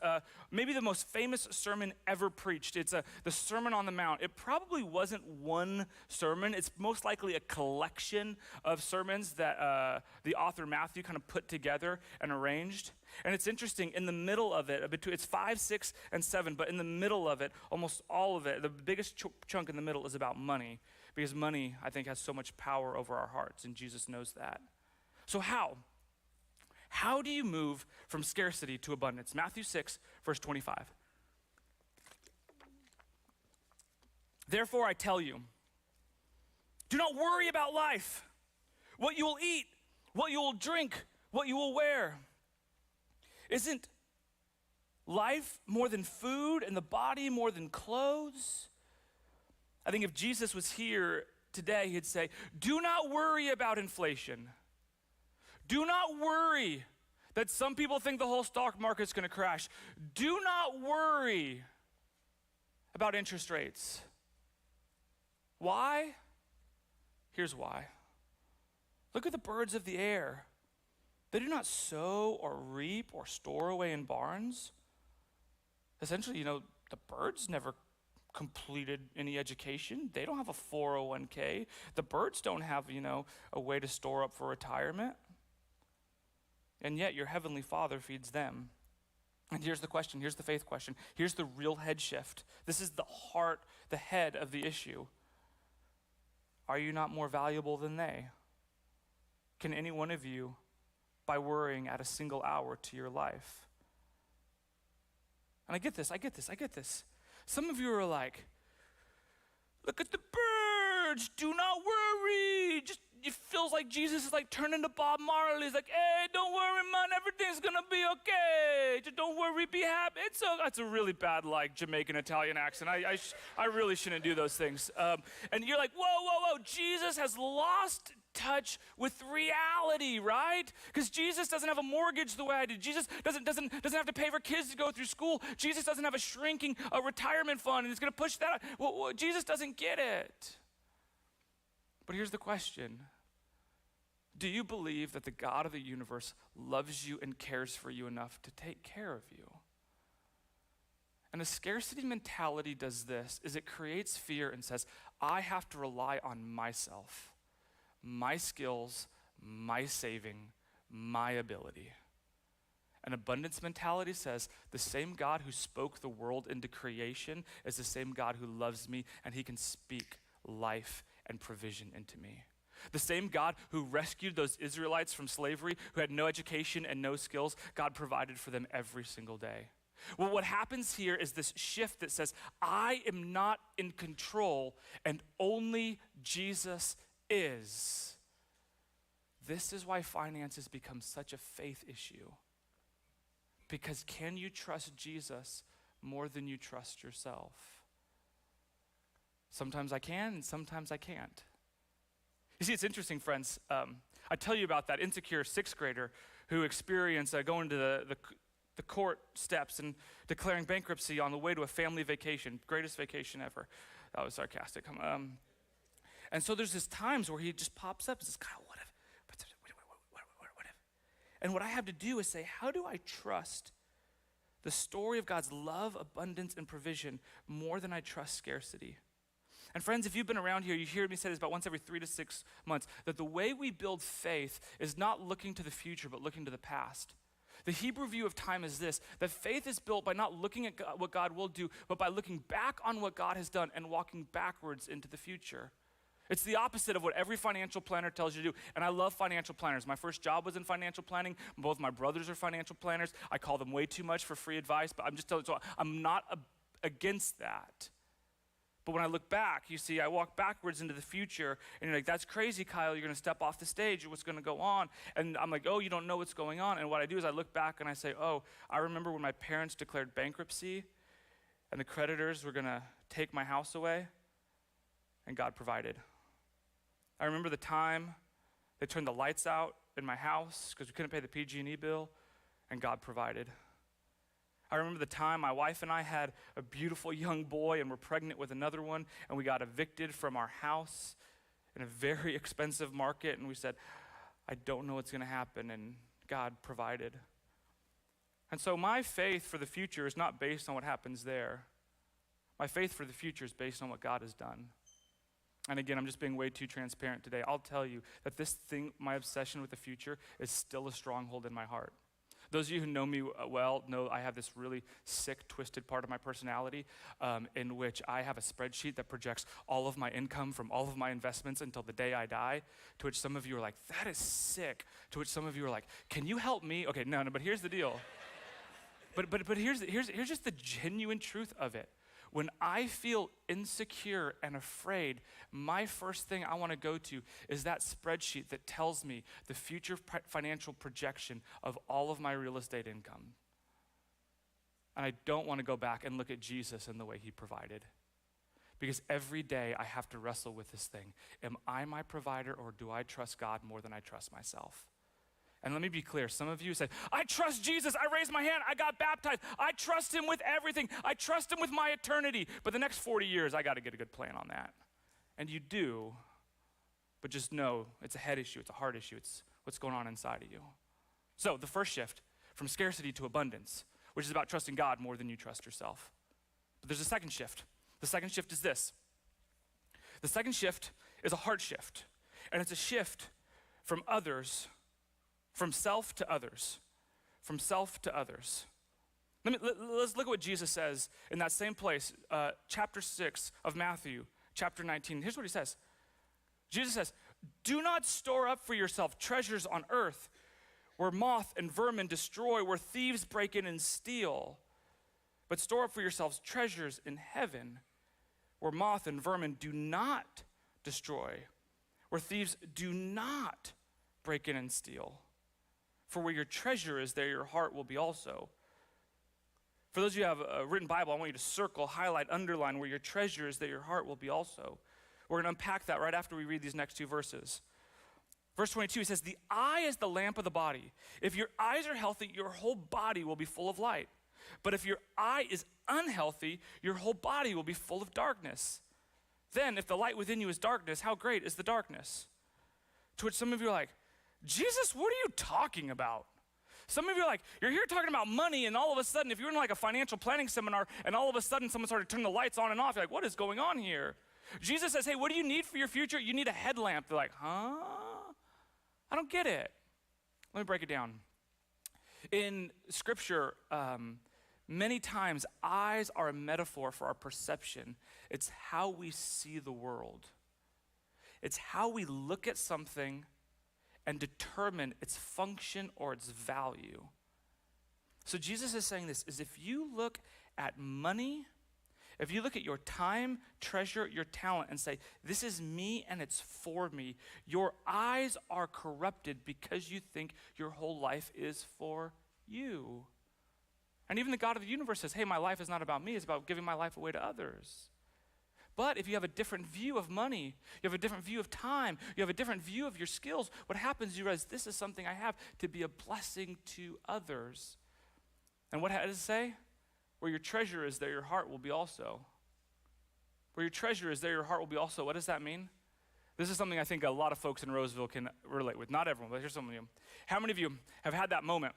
maybe the most famous sermon ever preached. It's the Sermon on the Mount. It probably wasn't one sermon. It's most likely a collection of sermons that the author Matthew kind of put together and arranged. And it's interesting, in the middle of it, it's 5, 6, and 7, but in the middle of it, almost all of it, the biggest chunk in the middle is about money. Because money, I think, has so much power over our hearts, and Jesus knows that. So how? How do you move from scarcity to abundance? Matthew 6, verse 25. Therefore, I tell you, do not worry about life, what you will eat, what you will drink, what you will wear. Isn't life more than food and the body more than clothes? I think if Jesus was here today, he'd say, do not worry about inflation. Do not worry that some people think the whole stock market's going to crash. Do not worry about interest rates. Why? Here's why. Look at the birds of the air. They do not sow or reap or store away in barns. Essentially, the birds never completed any education. They don't have a 401k. The birds don't have, a way to store up for retirement. And yet your heavenly Father feeds them. And here's the question, here's the faith question. Here's the real head shift. This is the heart, the head of the issue. Are you not more valuable than they? Can any one of you, by worrying, add a single hour to your life? And I get this. Some of you are like, look at the birds, do not worry, just it feels like Jesus is like turning to Bob Marley. He's like, hey, don't worry, man, everything's gonna be okay. Just don't worry, be happy. That's a really bad like Jamaican Italian accent. I really shouldn't do those things. And you're like, whoa, Jesus has lost touch with reality, right? Because Jesus doesn't have a mortgage the way I did. Jesus doesn't have to pay for kids to go through school. Jesus doesn't have a shrinking retirement fund, and he's going to push that out. Well, Jesus doesn't get it. But here's the question. Do you believe that the God of the universe loves you and cares for you enough to take care of you? And a scarcity mentality does this, is it creates fear and says, I have to rely on myself, my skills, my saving, my ability. An abundance mentality says the same God who spoke the world into creation is the same God who loves me, and he can speak life and provision into me. The same God who rescued those Israelites from slavery, who had no education and no skills, God provided for them every single day. Well, what happens here is this shift that says, I am not in control and only Jesus is. This is why finances become such a faith issue. Because can you trust Jesus more than you trust yourself? Sometimes I can, and sometimes I can't. You see, it's interesting, friends. I tell you about that insecure sixth grader who experienced going to the court steps and declaring bankruptcy on the way to a family vacation, greatest vacation ever. That was sarcastic. And so there's this times where he just pops up and says, Kyle, what if? And what I have to do is say, how do I trust the story of God's love, abundance, and provision more than I trust scarcity? And friends, if you've been around here, you hear me say this about once every 3 to 6 months, that the way we build faith is not looking to the future, but looking to the past. The Hebrew view of time is this, that faith is built by not looking at what God will do, but by looking back on what God has done and walking backwards into the future. It's the opposite of what every financial planner tells you to do. And I love financial planners. My first job was in financial planning. Both my brothers are financial planners. I call them way too much for free advice, but I'm just telling you, so I'm not against that. But when I look back, you see, I walk backwards into the future, and you're like, that's crazy, Kyle. You're going to step off the stage. What's going to go on? And I'm like, oh, you don't know what's going on. And what I do is I look back and I say, oh, I remember when my parents declared bankruptcy, and the creditors were going to take my house away, and God provided. I remember the time they turned the lights out in my house because we couldn't pay the PG&E bill, and God provided. I remember the time my wife and I had a beautiful young boy and were pregnant with another one, and we got evicted from our house in a very expensive market, and we said, I don't know what's going to happen, and God provided. And so my faith for the future is not based on what happens there. My faith for the future is based on what God has done. And again, I'm just being way too transparent today. I'll tell you that this thing, my obsession with the future, is still a stronghold in my heart. Those of you who know me well know I have this really sick, twisted part of my personality in which I have a spreadsheet that projects all of my income from all of my investments until the day I die, to which some of you are like, that is sick. To which some of you are like, can you help me? Okay, no, but here's the deal. But here's just the genuine truth of it. When I feel insecure and afraid, my first thing I want to go to is that spreadsheet that tells me the future financial projection of all of my real estate income. And I don't want to go back and look at Jesus and the way he provided. Because every day I have to wrestle with this thing. Am I my provider, or do I trust God more than I trust myself? And let me be clear, some of you say, I trust Jesus, I raised my hand, I got baptized, I trust him with everything, I trust him with my eternity, but the next 40 years, I gotta get a good plan on that. And you do, but just know it's a head issue, it's a heart issue, it's what's going on inside of you. So the first shift, from scarcity to abundance, which is about trusting God more than you trust yourself. But there's a second shift. The second shift is this. The second shift is a heart shift, and it's a shift from others, from self to others, from self to others. Let's look at what Jesus says in that same place, chapter 6 of Matthew, chapter 19. Here's what he says. Jesus says, do not store up for yourself treasures on earth where moth and vermin destroy, where thieves break in and steal, but store up for yourselves treasures in heaven where moth and vermin do not destroy, where thieves do not break in and steal. For where your treasure is, there your heart will be also. For those of you who have a written Bible, I want you to circle, highlight, underline where your treasure is, there your heart will be also. We're going to unpack that right after we read these next two verses. Verse 22, he says, the eye is the lamp of the body. If your eyes are healthy, your whole body will be full of light. But if your eye is unhealthy, your whole body will be full of darkness. Then, if the light within you is darkness, how great is the darkness? To which some of you are like, Jesus, what are you talking about? Some of you are like, you're here talking about money, and all of a sudden, if you're in like a financial planning seminar, and all of a sudden someone started turning the lights on and off, you're like, what is going on here? Jesus says, hey, what do you need for your future? You need a headlamp. They're like, huh? I don't get it. Let me break it down. In Scripture, many times eyes are a metaphor for our perception. It's how we see the world. It's how we look at something and determine its function or its value. So Jesus is saying this, is if you look at money, if you look at your time, treasure, your talent, and say, this is me and it's for me, your eyes are corrupted because you think your whole life is for you. And even the God of the universe says, hey, my life is not about me, it's about giving my life away to others. But if you have a different view of money, you have a different view of time, you have a different view of your skills, what happens is you realize this is something I have to be a blessing to others. And what does it say? Where your treasure is, there your heart will be also. Where your treasure is, there your heart will be also. What does that mean? This is something I think a lot of folks in Roseville can relate with. Not everyone, but here's some of you. How many of you have had that moment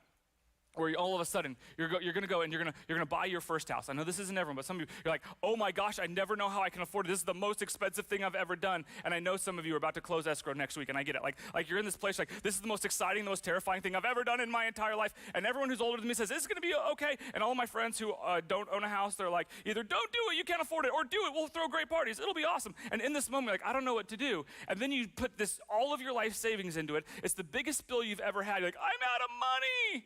where all of a sudden you're going to go and you're going to buy your first house? I know this isn't everyone, but some of you, you're like, oh my gosh, I never know how I can afford it. This is the most expensive thing I've ever done. And I know some of you are about to close escrow next week, and I get it. Like you're in this place, like this is the most exciting, the most terrifying thing I've ever done in my entire life. And everyone who's older than me says, this is going to be okay. And all my friends who don't own a house, they're like, either don't do it, you can't afford it, or do it, we'll throw great parties. It'll be awesome. And in this moment, you're like, I don't know what to do. And then you put all of your life savings into it. It's the biggest bill you've ever had. You're like, I'm out of money,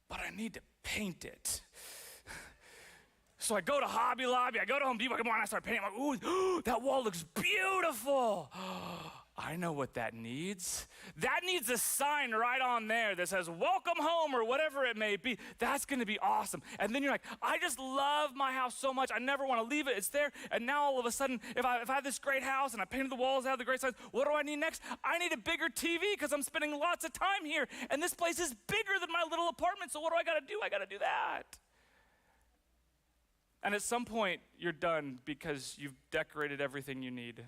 but I need to paint it. So I go to Hobby Lobby, I go to Home Depot, come on, I start painting. I'm like, ooh, that wall looks beautiful. I know what that needs. That needs a sign right on there that says, welcome home, or whatever it may be. That's gonna be awesome. And then you're like, I just love my house so much, I never wanna leave it, it's there. And now all of a sudden, if I have this great house and I painted the walls, I have the great signs, what do I need next? I need a bigger TV because I'm spending lots of time here. And this place is bigger than my little apartment, so what do I gotta do? I gotta do that. And at some point, you're done because you've decorated everything you need.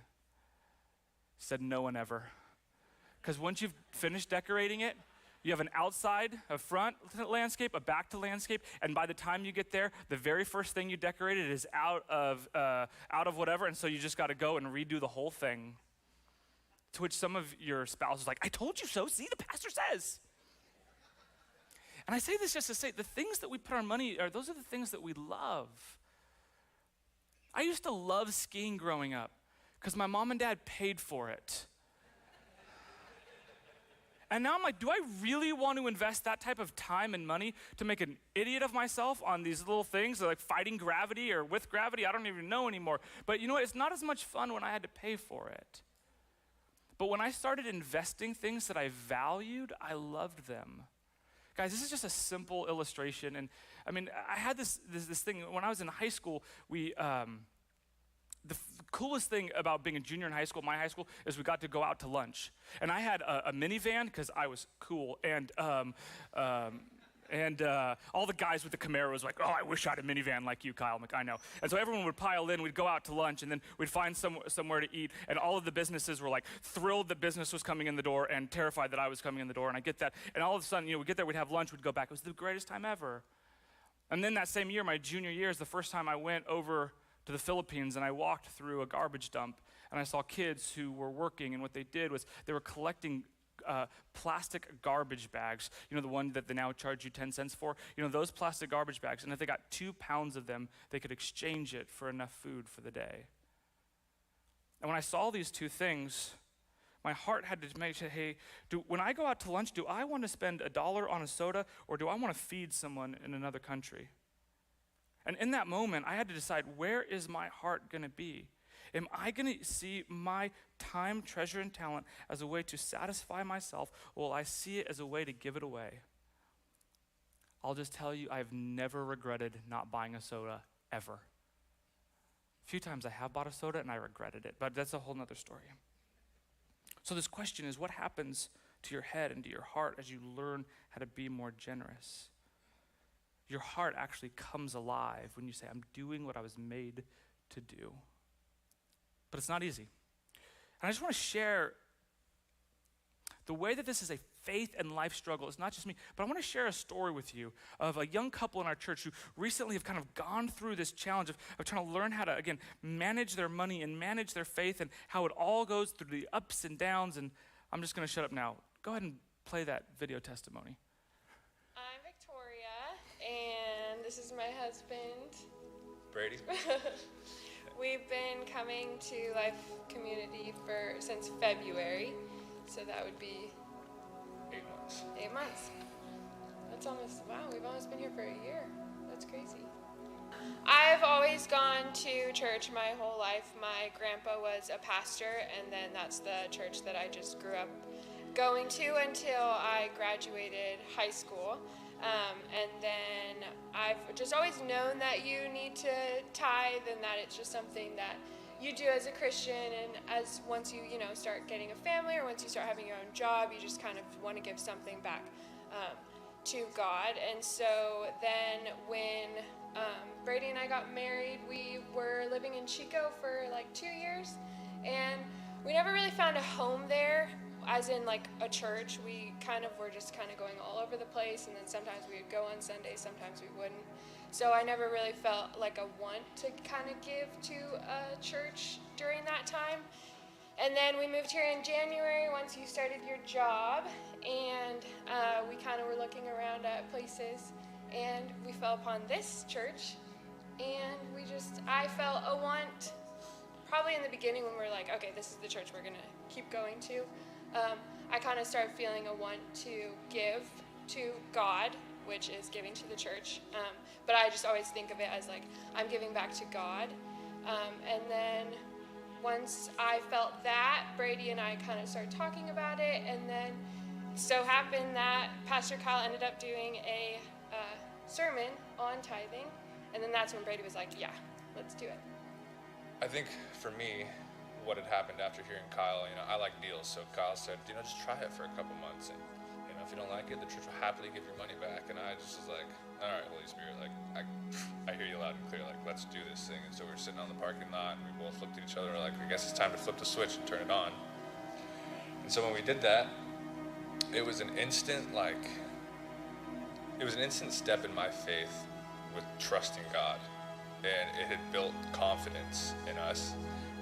Said no one ever. Because once you've finished decorating it, you have an outside, a front landscape, a back to landscape, and by the time you get there, the very first thing you decorated is out of whatever, and so you just gotta go and redo the whole thing. To which some of your spouse is like, I told you so, see, the pastor says. And I say this just to say, the things that we put our money, those are the things that we love. I used to love skiing growing up because my mom and dad paid for it. And now I'm like, do I really want to invest that type of time and money to make an idiot of myself on these little things, like fighting gravity or with gravity? I don't even know anymore. But you know what? It's not as much fun when I had to pay for it. But when I started investing things that I valued, I loved them. Guys, this is just a simple illustration. And I mean, I had this thing, when I was in high school, the coolest thing about being a junior in high school, my high school, is we got to go out to lunch. And I had a minivan because I was cool. And all the guys with the Camaro was like, oh, I wish I had a minivan like you, Kyle. I'm like, I know. And so everyone would pile in, we'd go out to lunch, and then we'd find somewhere to eat, and all of the businesses were like thrilled that business was coming in the door and terrified that I was coming in the door, and I get that. And all of a sudden, we'd get there, we'd have lunch, we'd go back. It was the greatest time ever. And then that same year, my junior year, is the first time I went over to the Philippines, and I walked through a garbage dump, and I saw kids who were working, and what they did was they were collecting plastic garbage bags, the one that they now charge you 10 cents for, those plastic garbage bags, and if they got 2 pounds of them, they could exchange it for enough food for the day. And when I saw these two things, my heart had to make sure, hey, when I go out to lunch, do I want to spend $1 on a soda, or do I want to feed someone in another country? And in that moment, I had to decide, where is my heart going to be? Am I going to see my time, treasure, and talent as a way to satisfy myself, or will I see it as a way to give it away? I'll just tell you, I've never regretted not buying a soda, ever. A few times I have bought a soda and I regretted it, but that's a whole nother story. So this question is, what happens to your head and to your heart as you learn how to be more generous? Your heart actually comes alive when you say, I'm doing what I was made to do. But it's not easy. And I just want to share the way that this is a faith and life struggle. It's not just me, but I want to share a story with you of a young couple in our church who recently have kind of gone through this challenge of trying to learn how to, again, manage their money and manage their faith and how it all goes through the ups and downs. And I'm just going to shut up now. Go ahead and play that video testimony. I'm Victoria, and this is my husband, Brady. We've been coming to Life Community since February, so that would be 8 months. 8 months. That's almost, wow, we've almost been here for a year. That's crazy. I've always gone to church my whole life. My grandpa was a pastor, and then that's the church that I just grew up going to until I graduated high school. And then I've just always known that you need to tithe and that it's just something that you do as a Christian, and as once you start getting a family or once you start having your own job, you just kind of want to give something back to God. And so then when Brady and I got married, we were living in Chico for like 2 years, and we never really found a home there, as in like a church. We were just going all over the place, and then sometimes we would go on Sundays, sometimes we wouldn't. So I never really felt like a want to kind of give to a church during that time. And then we moved here in January once you started your job, and we were looking around at places, and we fell upon this church, and I felt a want, probably in the beginning when we were like, okay, this is the church we're gonna keep going to. I kind of started feeling a want to give to God, which is giving to the church. But I just always think of it as like, I'm giving back to God. And then once I felt that, Brady and I kind of started talking about it. And then so happened that Pastor Kyle ended up doing a sermon on tithing. And then that's when Brady was like, yeah, let's do it. I think for me, what had happened after hearing Kyle, I like deals, so Kyle said, just try it for a couple months, and if you don't like it, the church will happily give your money back. And I just was like, all right, Holy Spirit, like I hear you loud and clear, like let's do this thing. And so we were sitting on the parking lot, and we both looked at each other, and we're like, I guess it's time to flip the switch and turn it on. And so when we did that, it was an instant step in my faith with trusting God, and it had built confidence in us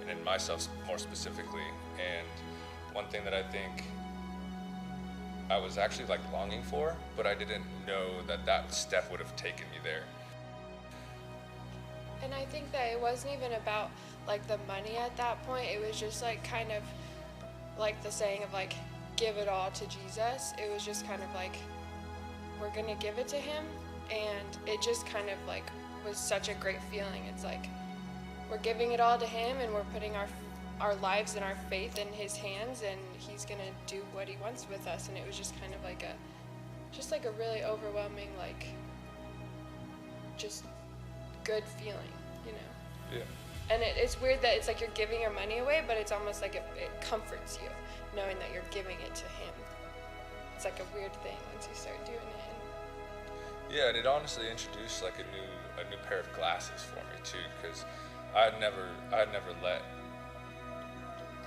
and in myself more specifically. And one thing that I think I was actually longing for, but I didn't know that step would have taken me there. And I think that it wasn't even about the money at that point. It was just kind of the saying of give it all to Jesus. It was just kind of we're gonna give it to him, and it just kind of was such a great feeling. It's we're giving it all to him, and we're putting our lives and our faith in his hands, and he's gonna do what he wants with us. And it was just kind of a really overwhelming, just good feeling, Yeah. And it's weird that it's you're giving your money away, but it's almost it comforts you knowing that you're giving it to him. It's a weird thing once you start doing it. Yeah, and it honestly introduced a new pair of glasses for me too, because I had never let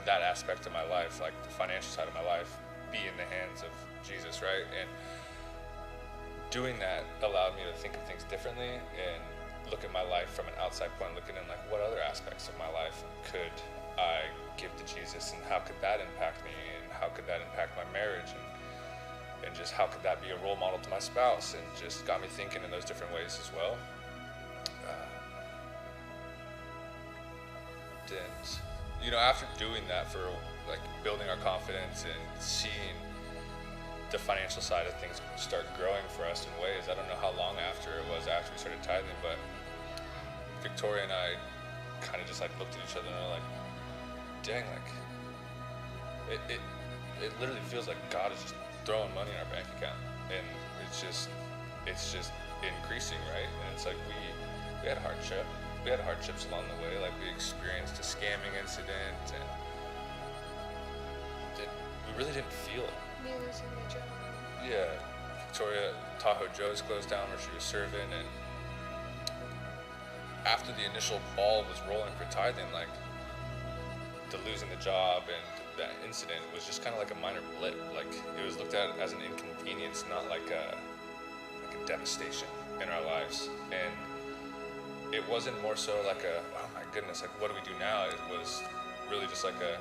that aspect of my life, the financial side of my life, be in the hands of Jesus, right? And doing that allowed me to think of things differently and look at my life from an outside point, looking in what other aspects of my life could I give to Jesus, and how could that impact me, and how could that impact my marriage, and just how could that be a role model to my spouse, and just got me thinking in those different ways as well. And after doing that for building our confidence and seeing the financial side of things start growing for us in ways, I don't know how long after it was after we started tithing, but Victoria and I kind of just like looked at each other and were like, dang, like it literally feels like God is just throwing money in our bank account, and it's just increasing, right? And it's like we had hardships along the way. Like we experienced a scamming incident, and we really didn't feel it. Me losing my job. Yeah, Victoria Tahoe Joe's closed down where she was serving, and after the initial ball was rolling for tithing, like the losing the job and that incident was just kind of like a minor blip. Like it was looked at as an inconvenience, not like a devastation in our lives. And it wasn't more so like a, oh my goodness, like what do we do now? It was really just like a,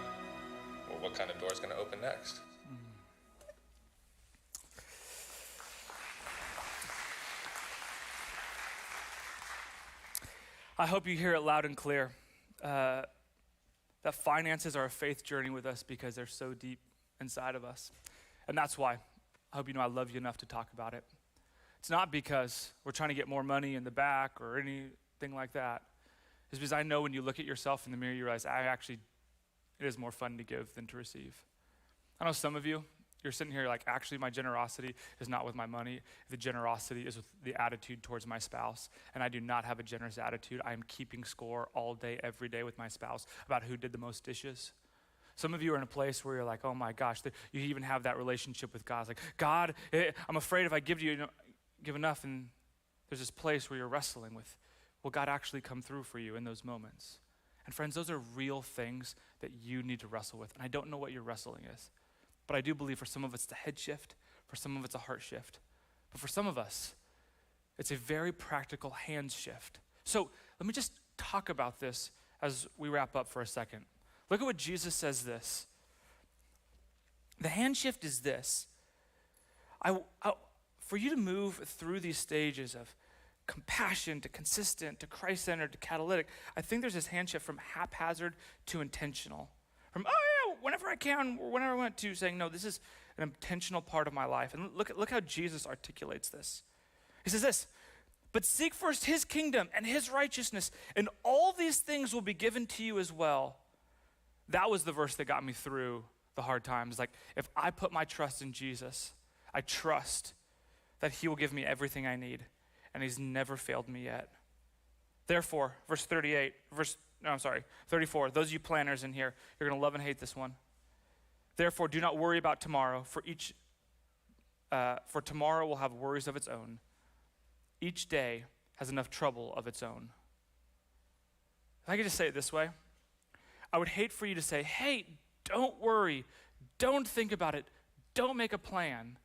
well, what kind of door is going to open next? I hope you hear it loud and clear. That finances are a faith journey with us because they're so deep inside of us. And that's why I hope you know I love you enough to talk about it. It's not because we're trying to get more money in the back or anything like that. It's because I know when you look at yourself in the mirror, you realize it is more fun to give than to receive. I know some of you, you're sitting here like, actually my generosity is not with my money. The generosity is with the attitude towards my spouse. And I do not have a generous attitude. I am keeping score all day, every day with my spouse about who did the most dishes. Some of you are in a place where you're like, oh my gosh, you even have that relationship with God. It's like, God, I'm afraid if I give enough, and there's this place where you're wrestling with, will God actually come through for you in those moments? And friends, those are real things that you need to wrestle with. And I don't know what your wrestling is. But I do believe for some of it's the head shift, for some of it's a heart shift. But for some of us, it's a very practical hands shift. So let me just talk about this as we wrap up for a second. Look at what Jesus says this. The hand shift is this. For you to move through these stages of compassion to consistent to Christ-centered to catalytic, I think there's this hand shift from haphazard to intentional. From, oh yeah, whenever I can, or whenever I want to, saying, no, this is an intentional part of my life. And look how Jesus articulates this. He says this, but seek first his kingdom and his righteousness, and all these things will be given to you as well. That was the verse that got me through the hard times. Like, if I put my trust in Jesus, I trust that he will give me everything I need, and he's never failed me yet. Therefore, verse 34, those of you planners in here, you're gonna love and hate this one. Therefore, do not worry about tomorrow, for tomorrow will have worries of its own. Each day has enough trouble of its own. If I could just say it this way, I would hate for you to say, hey, don't worry, don't think about it, don't make a plan.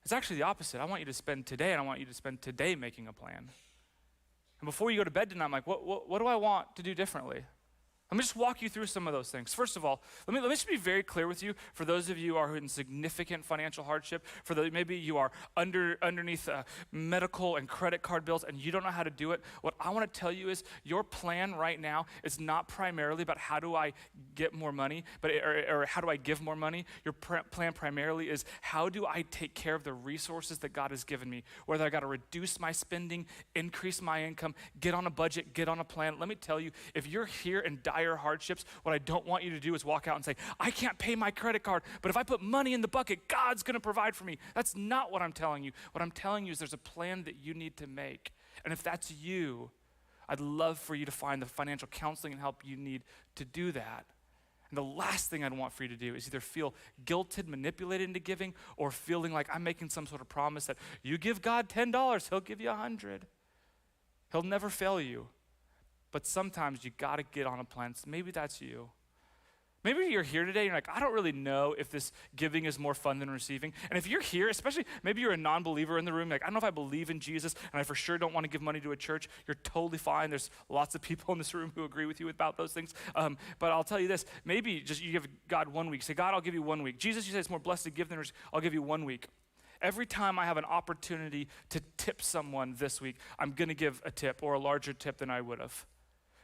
It's actually the opposite. I want you to spend today, and I want you to spend today making a plan. And before you go to bed tonight, I'm like, what do I want to do differently? Let me just walk you through some of those things. First of all, let me just be very clear with you. For those of you who are in significant financial hardship, for those, maybe you are underneath medical and credit card bills and you don't know how to do it, what I want to tell you is your plan right now is not primarily about how do I get more money, or how do I give more money. Your plan primarily is how do I take care of the resources that God has given me, whether I got to reduce my spending, increase my income, get on a budget, get on a plan. Let me tell you, if you're here in dire hardships, what I don't want you to do is walk out and say, I can't pay my credit card, but if I put money in the bucket, God's gonna provide for me. That's not what I'm telling you. What I'm telling you is there's a plan that you need to make. And if that's you, I'd love for you to find the financial counseling and help you need to do that. And the last thing I'd want for you to do is either feel guilted, manipulated into giving, or feeling like I'm making some sort of promise that you give God $10, he'll give you 100. He'll never fail you. But sometimes you gotta get on a plan. So maybe that's you. Maybe you're here today and you're like, I don't really know if this giving is more fun than receiving. And if you're here, especially maybe you're a non-believer in the room, like, I don't know if I believe in Jesus and I for sure don't want to give money to a church, you're totally fine. There's lots of people in this room who agree with you about those things. But I'll tell you this, maybe just you give God 1 week. Say, God, I'll give you 1 week. Jesus, you say it's more blessed to give than receive. I'll give you 1 week. Every time I have an opportunity to tip someone this week, I'm gonna give a tip or a larger tip than I would have.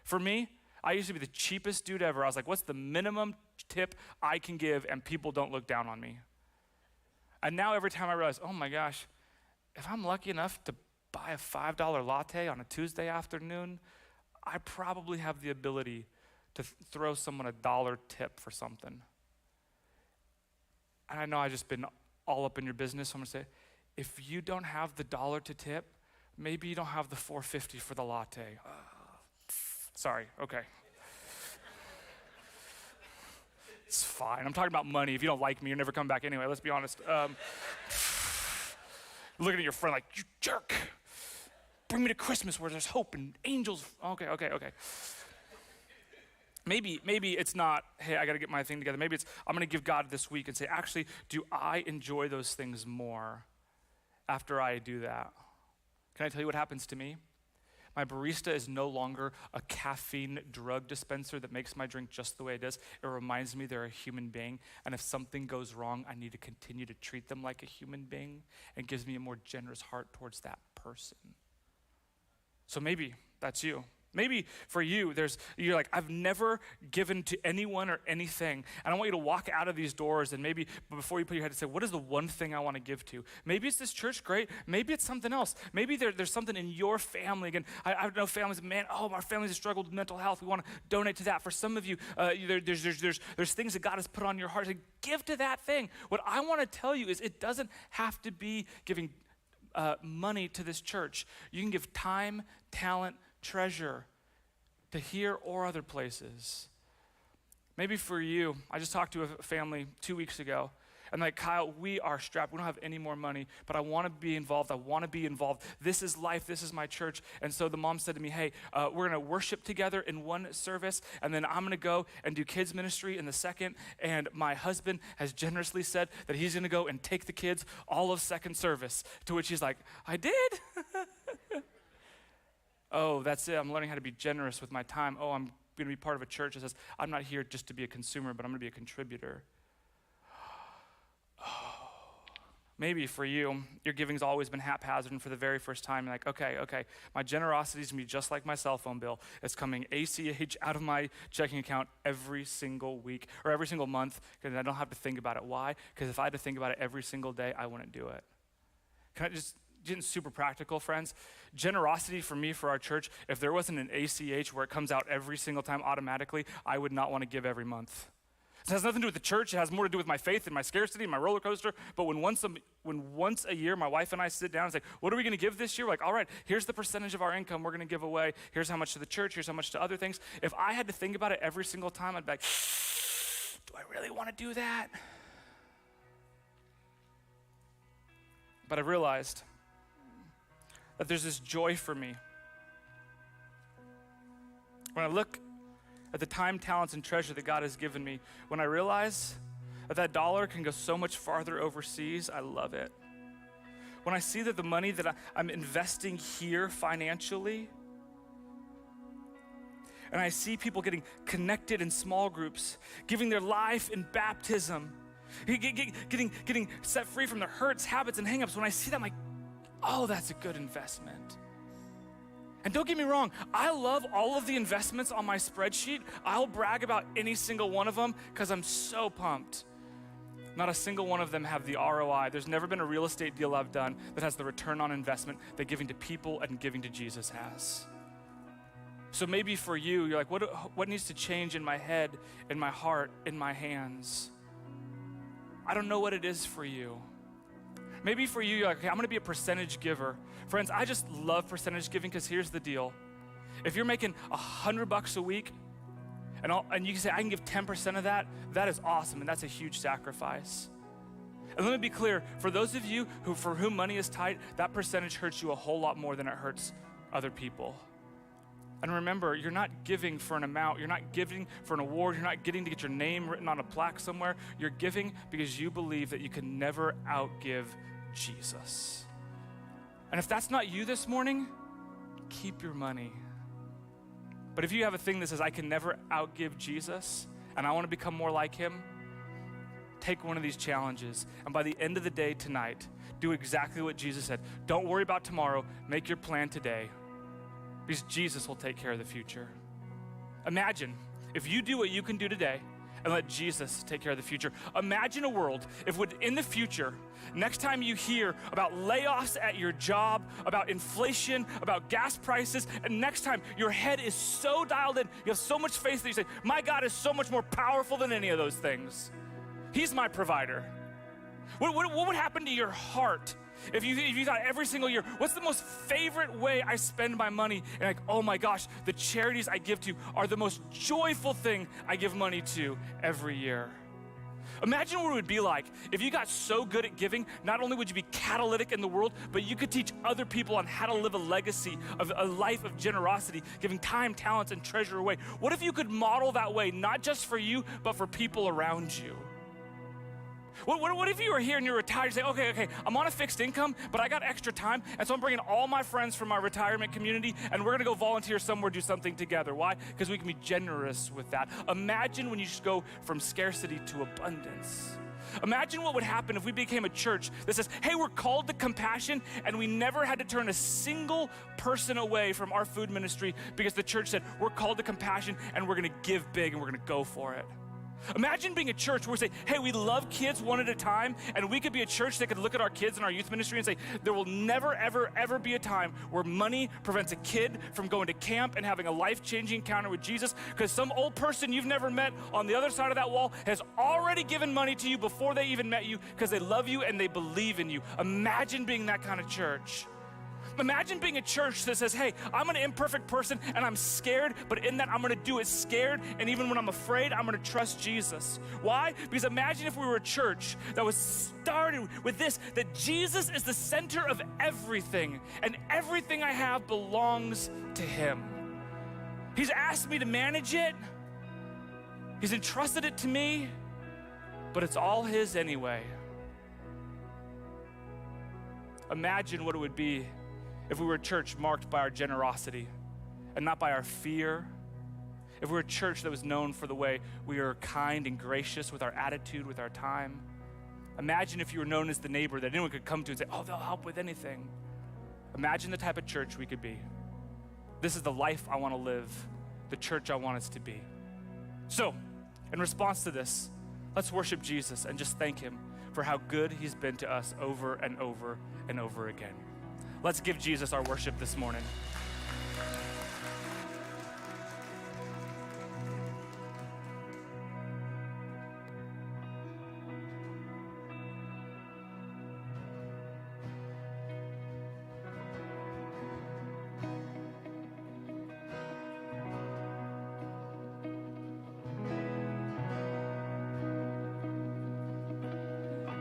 For me, I used to be the cheapest dude ever. I was like, what's the minimum tip I can give and people don't look down on me? And now every time I realize, oh my gosh, if I'm lucky enough to buy a $5 latte on a Tuesday afternoon, I probably have the ability to throw someone a $1 tip for something. And I know I've just been all up in your business, so I'm gonna say, if you don't have the $1 to tip, maybe you don't have the $4.50 for the latte. Sorry, okay. It's fine, I'm talking about money. If you don't like me, you're never coming back anyway, let's be honest. Looking at your friend like, you jerk. Bring me to Christmas where there's hope and angels. Okay. Maybe it's not, hey, I gotta get my thing together. Maybe it's, I'm gonna give God this week and say, actually, do I enjoy those things more after I do that? Can I tell you what happens to me? My barista is no longer a caffeine drug dispenser that makes my drink just the way it is. It reminds me they're a human being, and if something goes wrong, I need to continue to treat them like a human being, and gives me a more generous heart towards that person. So maybe that's you. Maybe for you, you're like, I've never given to anyone or anything. And I want you to walk out of these doors and maybe before you put your head to say, what is the one thing I want to give to? Maybe it's this church, great. Maybe it's something else. Maybe there's something in your family. Again, I know families, man, our families have struggled with mental health. We want to donate to that. For some of you, there's things that God has put on your heart. So give to that thing. What I want to tell you is it doesn't have to be giving money to this church. You can give time, talent, treasure to here or other places. Maybe for you, I just talked to a family 2 weeks ago, and like, Kyle, we are strapped. We don't have any more money, but I want to be involved. This is life. This is my church. And so the mom said to me, hey, we're going to worship together in one service, and then I'm going to go and do kids ministry in the second. And my husband has generously said that he's going to go and take the kids all of second service, to which he's like, I did? Oh, that's it. I'm learning how to be generous with my time. Oh, I'm going to be part of a church that says, I'm not here just to be a consumer, but I'm going to be a contributor. Oh. Maybe for you, your giving's always been haphazard, and for the very first time, you're like, okay, my generosity's going to be just like my cell phone bill. It's coming ACH out of my checking account every single week or every single month, because I don't have to think about it. Why? Because if I had to think about it every single day, I wouldn't do it. Can I just getting super practical, friends? Generosity for me, for our church, if there wasn't an ACH where it comes out every single time automatically, I would not want to give every month. It has nothing to do with the church. It has more to do with my faith and my scarcity and my roller coaster. But when once a year, my wife and I sit down and say, what are we going to give this year? We're like, all right, here's the percentage of our income we're going to give away. Here's how much to the church. Here's how much to other things. If I had to think about it every single time, I'd be like, do I really want to do that? But I realized that there's this joy for me. When I look at the time, talents, and treasure that God has given me, when I realize that $1 can go so much farther overseas, I love it. When I see that the money that I'm investing here financially, and I see people getting connected in small groups, giving their life in baptism, getting set free from their hurts, habits, and hangups, when I see that, I'm like, oh, that's a good investment. And don't get me wrong, I love all of the investments on my spreadsheet. I'll brag about any single one of them because I'm so pumped. Not a single one of them have the ROI. There's never been a real estate deal I've done that has the return on investment that giving to people and giving to Jesus has. So maybe for you, you're like, what needs to change in my head, in my heart, in my hands? I don't know what it is for you. Maybe for you, you're like, okay, I'm gonna be a percentage giver. Friends, I just love percentage giving because here's the deal. If you're making $100 a week and you can say, I can give 10% of that, that is awesome, and that's a huge sacrifice. And let me be clear, for those of you for whom money is tight, that percentage hurts you a whole lot more than it hurts other people. And remember, you're not giving for an amount. You're not giving for an award. You're not getting to get your name written on a plaque somewhere. You're giving because you believe that you can never outgive Jesus. And if that's not you this morning, keep your money. But if you have a thing that says, I can never outgive Jesus, and I want to become more like him, take one of these challenges. And by the end of the day tonight, do exactly what Jesus said. Don't worry about tomorrow. Make your plan today. Because Jesus will take care of the future. Imagine if you do what you can do today, and let Jesus take care of the future. Imagine a world if in the future, next time you hear about layoffs at your job, about inflation, about gas prices, and next time your head is so dialed in, you have so much faith that you say, my God is so much more powerful than any of those things. He's my provider. What would happen to your heart if you thought every single year, what's the most favorite way I spend my money? And like, oh my gosh, the charities I give to are the most joyful thing I give money to every year. Imagine what it would be like if you got so good at giving, not only would you be catalytic in the world, but you could teach other people on how to live a legacy of a life of generosity, giving time, talents, and treasure away. What if you could model that way, not just for you, but for people around you? What if you were here and you're retired, you say, okay, I'm on a fixed income, but I got extra time, and so I'm bringing all my friends from my retirement community, and we're gonna go volunteer somewhere, do something together. Why? Because we can be generous with that. Imagine when you just go from scarcity to abundance. Imagine what would happen if we became a church that says, hey, we're called to compassion, and we never had to turn a single person away from our food ministry because the church said, we're called to compassion, and we're gonna give big, and we're gonna go for it. Imagine being a church where we say, hey, we love kids one at a time, and we could be a church that could look at our kids in our youth ministry and say, there will never, ever, ever be a time where money prevents a kid from going to camp and having a life-changing encounter with Jesus, because some old person you've never met on the other side of that wall has already given money to you before they even met you because they love you and they believe in you. Imagine being that kind of church. Imagine being a church that says, hey, I'm an imperfect person and I'm scared, but in that I'm gonna do it scared, and even when I'm afraid, I'm gonna trust Jesus. Why? Because imagine if we were a church that was started with this, that Jesus is the center of everything, and everything I have belongs to him. He's asked me to manage it. He's entrusted it to me, but it's all his anyway. Imagine what it would be if we were a church marked by our generosity and not by our fear. If we were a church that was known for the way we are kind and gracious with our attitude, with our time. Imagine if you were known as the neighbor that anyone could come to and say, oh, they'll help with anything. Imagine the type of church we could be. This is the life I want to live, the church I want us to be. So, in response to this, let's worship Jesus and just thank him for how good he's been to us over and over and over again. Let's give Jesus our worship this morning.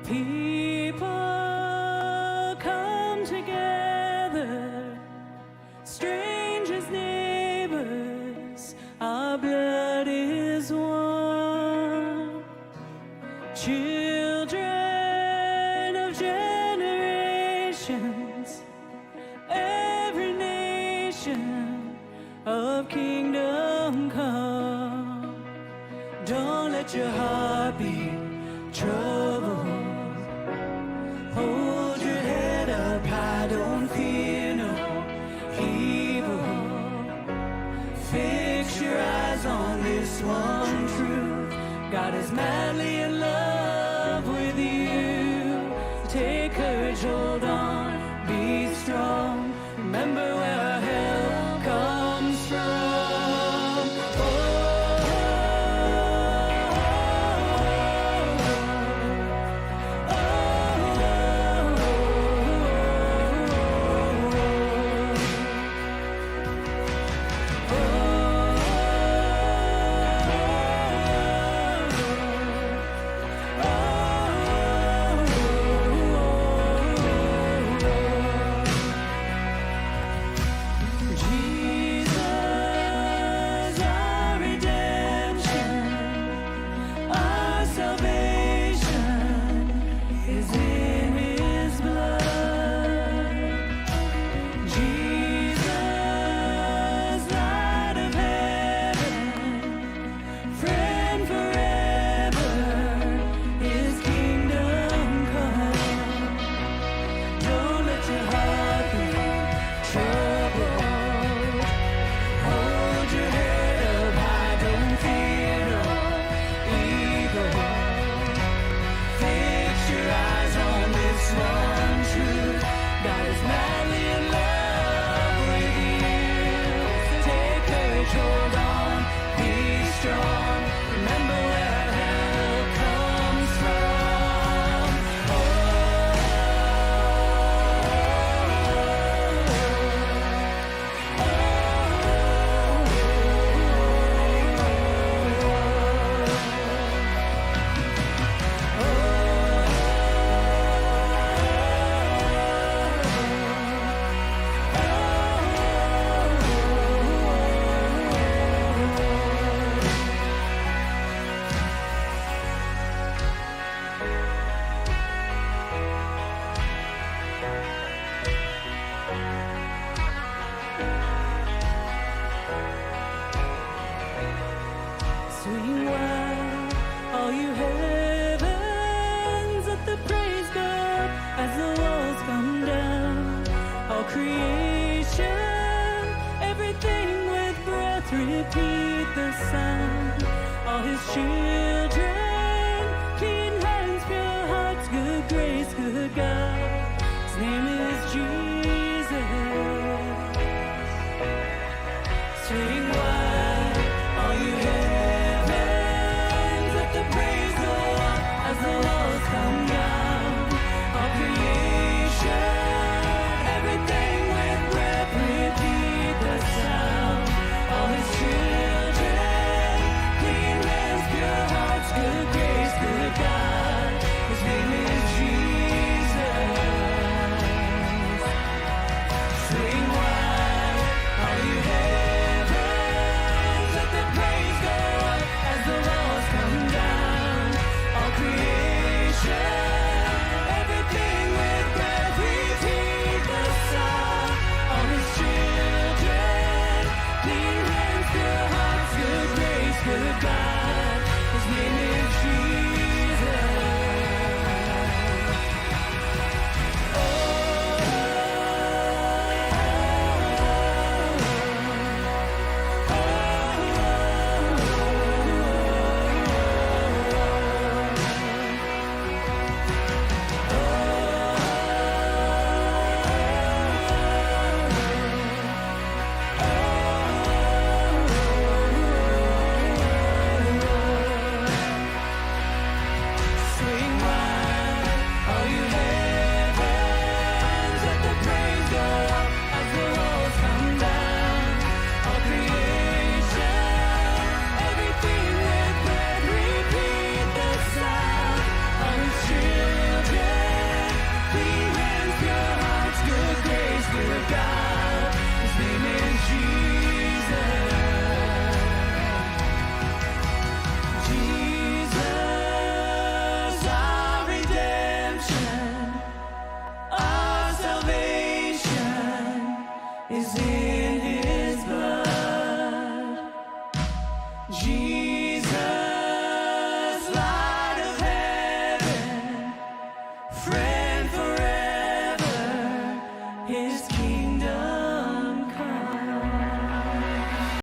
People come together, strangers, neighbors, our blood is one. Children of generations, every nation of kingdom come. Don't let your heart be troubled. Hold your head up high, don't fear no evil. Fix your eyes on this one truth. God is madly in love with you. Take courage, hold on, be strong. Remember where our help comes from. breath repeat the sound. All his children, clean hands, pure hearts, good grace, good God. His name is Jesus. Swing wide, all you heavens, let the praise go up as the walls come down. All creation, everything with breath, repeat the sound. All his children, clean hands, pure hearts, good grace, good God. His name is Jesus. Swing wide, all you heavens, let the praise go up as the walls come down. All creation, everything with breath, repeat the sound. All his children, clean hands, pure hearts, good grace, good God. His name is Jesus. Swing wide, all you heavens, let the praise go up as the walls come down. All creation, everything with breath, repeat the sound. All his children, clean hands, pure hearts, good grace, good God. His name is Jesus. Jesus, our redemption, our salvation is in his blood. Jesus.